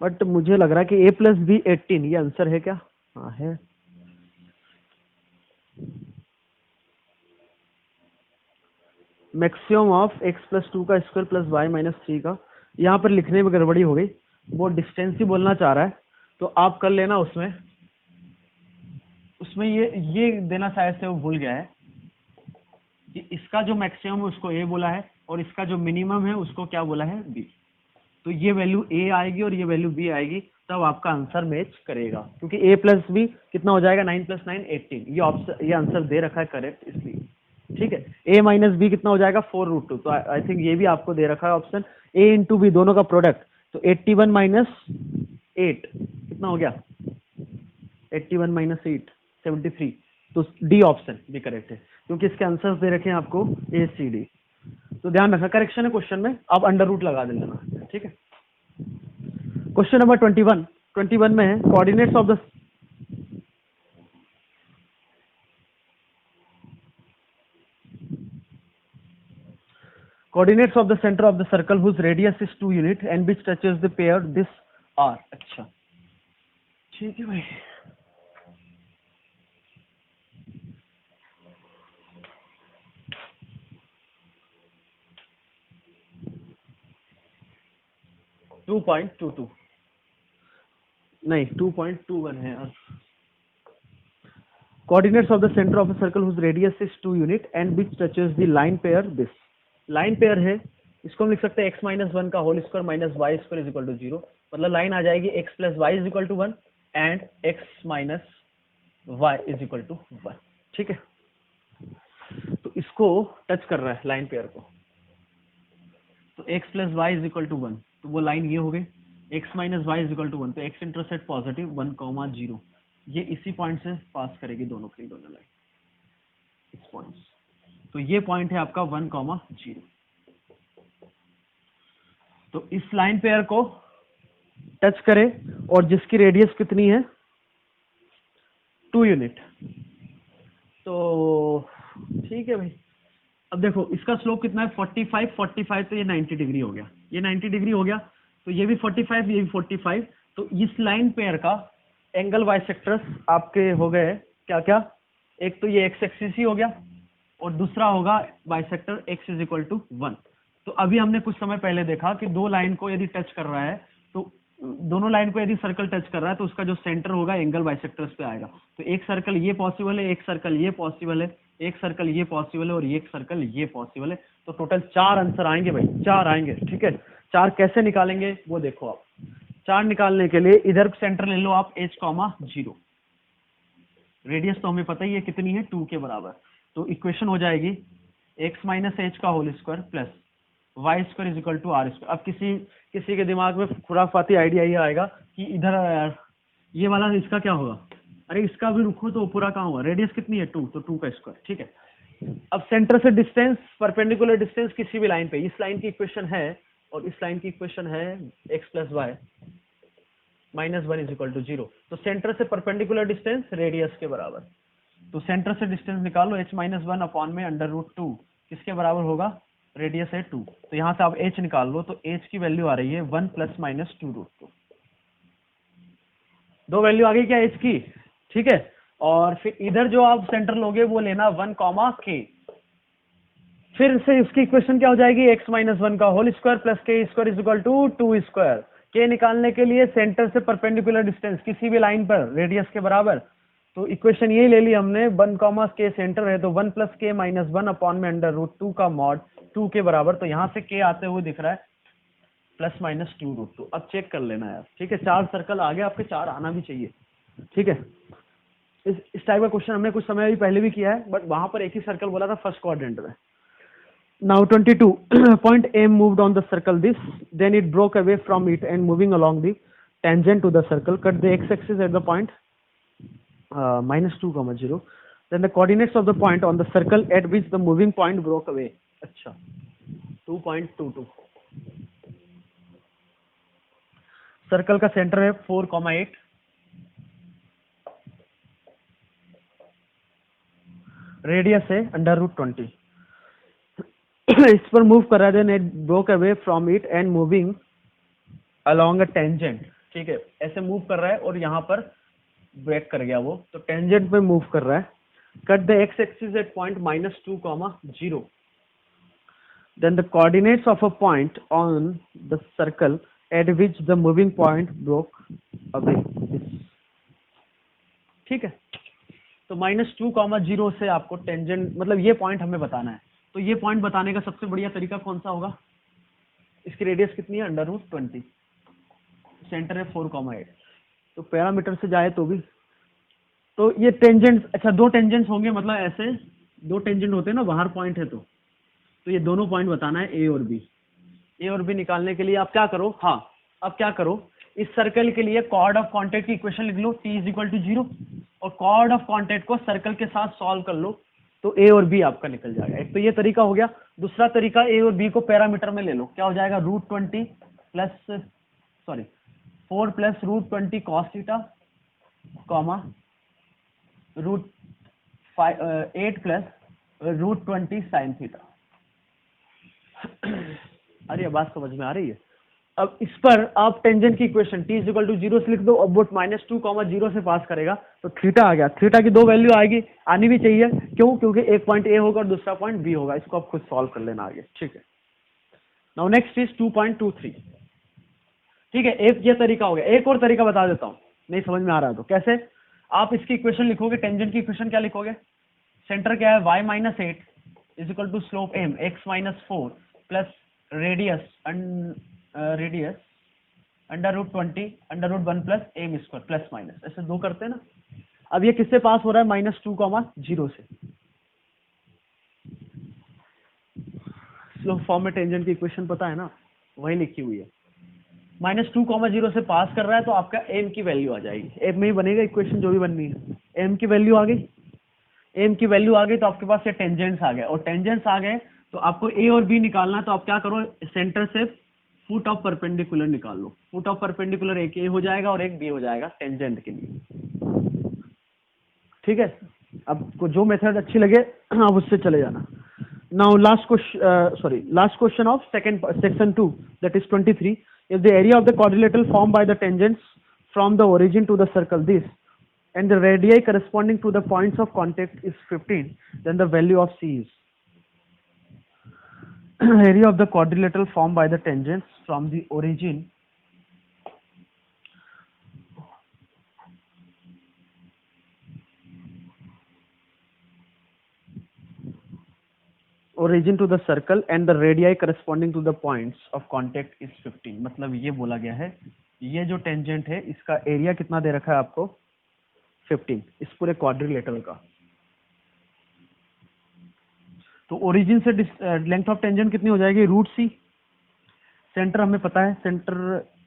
बट मुझे लग रहा है कि a + b 18 ये आंसर है क्या? हाँ है। मैक्सिमम ऑफ x + 2 का स्क्वायर प्लस y - 3 का, यहाँ पर लिखने में गड़बड़ी हो गई, वो डिस्टेंस ही बोलना चाह रहा है, तो आप कर लेना उसमें ये देना शायद से वो भूल गया है कि इसका जो मैक्सिमम है उसको a बोला है, और इसका जो मिनिमम है उसको क्या बोला है? b। तो ये वैल्यू a आएगी और ये वैल्यू b आएगी, तब आपका आंसर मैच करेगा, क्योंकि a + b कितना हो जाएगा? 9 + 9 18। ये आंसर दे रखा है करेक्ट, इसलिए। ठीक है, a - b कितना हो जाएगा? 4√2। तो आई थिंक ये भी आपको दे रखा है ऑप्शन, a × b दोनों का प्रोडक्ट, तो 81 - 8 कितना हो गया? 81 - 8 73। तो डी ऑप्शन भी करेक्ट है, क्योंकि इसके आंसर्स दे रखे हैं आपको a c d। तो ध्यान रखना, करेक्शन है क्वेश्चन में, आप अंडर रूट लगा देना। ठीक है, क्वेश्चन नंबर 21 में है coordinates of the coordinates of the center of the circle whose radius is 2 unit and which touches the pair this r। अच्छा, ठीक है भाई। टू 2.22 नहीं 2.21 है यार। coordinates of the center of a circle whose radius is 2 unit and which touches the line pair this। line pair है इसको हम लिख सकते हैं x माइनस वन का whole square minus Y square is equal to 0, मतलब line आ जाएगी x plus Y is equal to 1 and x minus Y is equal to 1। ठीक है, तो इसको टच कर रहा है लाइन पेयर को, तो x plus Y is equal to 1, तो वो लाइन ये हो गई x minus Y is equal to 1, तो x इंटरसेक्ट पॉजिटिव 1,0, ये इसी पॉइंट से पास करेगी दोनों लाइन, इस पॉइंट। तो ये पॉइंट है आपका 1,0। तो इस लाइन पेयर को टच करे और जिसकी रेडियस कितनी है 2 यूनिट। तो ठीक है भाई, अब देखो इसका स्लोप कितना है 45, तो ये 90 डिग्री हो गया, ये 90 डिग्री हो गया, तो ये भी 45, ये भी 45। तो इस लाइन पेयर का एंगल बाइसेक्टर्स आपके हो गए क्या क्या, एक तो ये एक्स एक्सिस ही हो गया और दूसरा होगा bisector x is equal to 1। तो अभी हमने कुछ समय पहले देखा कि दो लाइन को यदि टच कर रहा है, तो दोनों लाइन को यदि सर्कल टच कर रहा है तो उसका जो सेंटर होगा एंगल बाइसेक्टर्स पे आएगा। तो एक सर्कल ये पॉसिबल है, एक सर्कल ये पॉसिबल है, एक सर्कल ये पॉसिबल है और एक सर्कल ये पॉसिबल है। तो टोटल 4 आंसर आएंगे भाई, 4 आएंगे। ठीक है, 4 कैसे निकालेंगे वो देखो आप। 4 निकालने के लिए इधर सेंटर ले लो आप h,0, रेडियस तो हमें पता ही है कितनी है 2 के बराबर। तो इक्वेशन हो जाएगी x माइनस एच का whole square plus Y square is equal to are square. अब किसी के दिमाग में खुराफाती आइडिया ये आएगा कि इधर ये वाला इसका क्या होगा, अरे इसका भी रुको तो पूरा कहाँ हुआ, रेडियस कितनी है 2, तो 2 का स्क्वायर। ठीक है, अब सेंटर से डिस्टेंस परपेंडिकुलर डिस्टेंस किसी भी लाइन पे, इस लाइन की इक्वेशन है और इस लाइन की इक्वेशन है x plus Y minus 1 is equal to 0। तो सेंटर से परपेंडिकुलर डिस्टेंस रेडियस के बराबर, तो सेंटर से डिस्टेंस निकालो h माइनस 1 अपॉन में अंडर रूट 2 किसके बराबर होगा, रेडियस है 2। तो यहाँ से आप h निकाल लो, तो h की वैल्यू आ रही है 1 प्लस माइनस 2 रूट 2, दो वैल्यू आ गई क्या h की। ठीक है, और फिर इधर जो आप सेंटर लोगे वो लेना 1, k। फिर से इसकी इक्वेशन क्या हो जाएगी, x माइनस 1 का whole square plus k square is equal to 2 square. k निकालने के लिए सेंटर से परपेंडिकुलर डिस्टेंस किसी भी लाइन पर रेडियस के बराबर, तो इक्वेशन यही ले ली हमने 1, k सेंटर है तो 1 प्लस k माइनस 1 अपॉन में अंडर रूट 2 का मॉड 2 के बराबर। तो यहाँ से k आते हुए दिख रहा है प्लस माइनस 2 रूट 2। अब चेक कर लेना यार। ठीक है, 4 सर्कल आगे आपके 4 आना भी चाहिए। ठीक है, इस टाइप का क्वेश्चन हमने कुछ समय पहले भी किया है, बट वहां पर एक ही सर्कल बोला था फर्स्ट क्वाड्रेंट में। Now 22 point M moved on the circle this, then it broke away from it and moving along the tangent to the circle cut the x-axis at the point minus 2, 0. Then the coordinates of the point on the circle at which the moving point broke away. अच्छा 2.22, circle का centre है 4,8, radius है under root 20। इस पर move कर रहा है, then it broke away from it and moving along a tangent. ठीक है, ऐसे मूव कर रहा है और यहाँ पर ब्रेक कर गया वो, तो टेंजेंट पे मूव कर रहा है। Cut the X axis at point minus 2, 0। Then the coordinates of a point on the circle at which the moving point broke away. ठीक है, तो माइनस 2, 0 से आपको टेंजेंट मतलब ये पॉइंट हमें बताना है। तो ये पॉइंट बताने का सबसे बढ़िया तरीका कौन सा होगा, इसकी रेडियस कितनी है अंडर रूट 20, सेंटर है 4,8, तो पैरामीटर से जाए तो भी, तो ये टेंजेंट, अच्छा 2 टेंजेंट्स होंगे, मतलब ऐसे 2 टेंजेंट होते हैं ना, बाहर पॉइंट है तो ये दोनों पॉइंट बताना है ए और बी। ए और बी निकालने के लिए आप क्या करो, हाँ अब क्या करो, इस सर्कल के लिए कॉर्ड ऑफ कॉन्टेक्ट की इक्वेशन लिख लो t इज इक्वल टू 0 और कॉर्ड ऑफ कॉन्टेक्ट को सर्कल के साथ सॉल्व कर लो, तो ए और बी आपका निकल जाएगा। एक तो ये तरीका हो गया। दूसरा तरीका, ए और बी को पैरामीटर में ले लो, क्या हो जाएगा root 20 plus 4 plus root 20 cos theta comma root 8 plus root 20 sine theta. अरे बात समझ में आ रही है। अब इस पर आप टेंजेंट की equation t is equal to 0 से लिख दो, अब वो माइनस 2, 0 से पास करेगा तो थीटा आ गया। थीटा की 2 वैल्यू आएगी, आनी भी चाहिए, क्यों, क्योंकि एक पॉइंट ए होगा और दूसरा पॉइंट बी होगा। इसको आप खुद सॉल्व कर लेना आगे। ठीक है, नाउ नेक्स्ट इज 2.23। ठीक है, एक ये तरीका हो गया। एक और तरीका बता देता हूँ, नहीं समझ में आ रहा है तो कैसे, आप इसकी इक्वेशन लिखोगे, टेंजेंट की इक्वेशन क्या लिखोगे, सेंटर क्या है y minus 8 is equal to slope m x minus 4 plus radius radius √20 √1 plus M square plus minus, ऐसे दो करते हैं ना। अब ये किससे पास हो रहा है? -2, 0 से। स्लो फॉर्म में टेंजेंट की इक्वेशन पता है ना, वही लिखी हुई है। -2, 0 से पास कर रहा है तो आपका एम की वैल्यू आ जाएगी, एम में ही बनेगा इक्वेशन जो भी बननी है। एम की वैल्यू आ गई, एम की वैल्यू आ गई तो आपके पास ये टेंजेंट्स आ गए, और टेंजेंट्स आ गए तो आपको ए और बी निकालना है। तो आप क्या करो, सेंटर से फुट ऑफ परपेंडिकुलर निकाल लो। फुट ऑफ परपेंडिकुलर एक ए हो जाएगा और एक बी हो जाएगा टेंजेंट के लिए। ठीक है, आपको जो मेथड अच्छी लगे आप उससे चले जाना। Now last question of section 2, that is 23. If the area of the quadrilateral formed by the tangents from the origin to the circle this and the radii corresponding to the points of contact is 15, then the value of C is area of the quadrilateral formed by the tangents from the origin to the circle and the radii corresponding to the points of contact is 15। मतलब ये बोला गया है, ये जो tangent है इसका area कितना दे रखा है आपको? 15, इस पूरे क्वाड्रिलेटरल का। तो ओरिजिन से लेंथ ऑफ टेंजेंट कितनी हो जाएगी? √c। सेंटर हमें पता है, सेंटर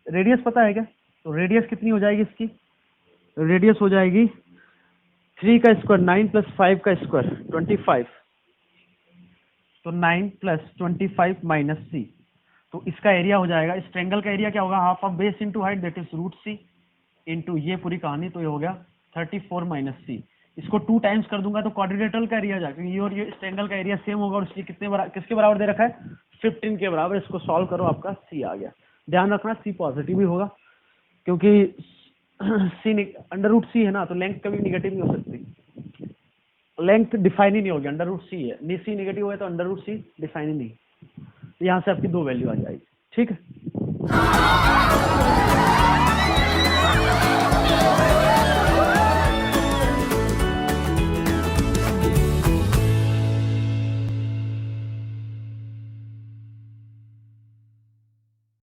रेडियस पता है क्या? तो रेडियस कितनी हो जाएगी इसकी? रेडियस हो जाएगी 3 का स्क्वायर 9 प्लस 5 का स्क्वायर 25, तो 9 प्लस 25 माइनस c। तो इसका एरिया हो जाएगा, इस ट्रायंगल का एरिया क्या होगा? Half of base into height, that is √c into ये पूरी कहानी, तो ये हो गया 34 माइनस c। इसको 2 टाइम्स कर दूंगा तो क्वाड्रिलेटरल का एरिया जाएगा, ये और ये इस ट्रायंगल का एरिया सेम होगा, और इसलिए किसके बराबर दे रखा है? 15 के बराबर। इसको सॉल्व करो, आपका c आ गया। ध्यान रखना c पॉजिटिव ही होगा, क्योंकि c √c है ना, तो लेंथ कभी निगेटिव नहीं हो सकती, लेंथ डिफाइन ही नहीं होगी, √c है। c निगेटिव है तो √c डिफाइन ही नहीं। यहाँ से आपकी 2 वैल्यू आ जाएगी। ठीक है।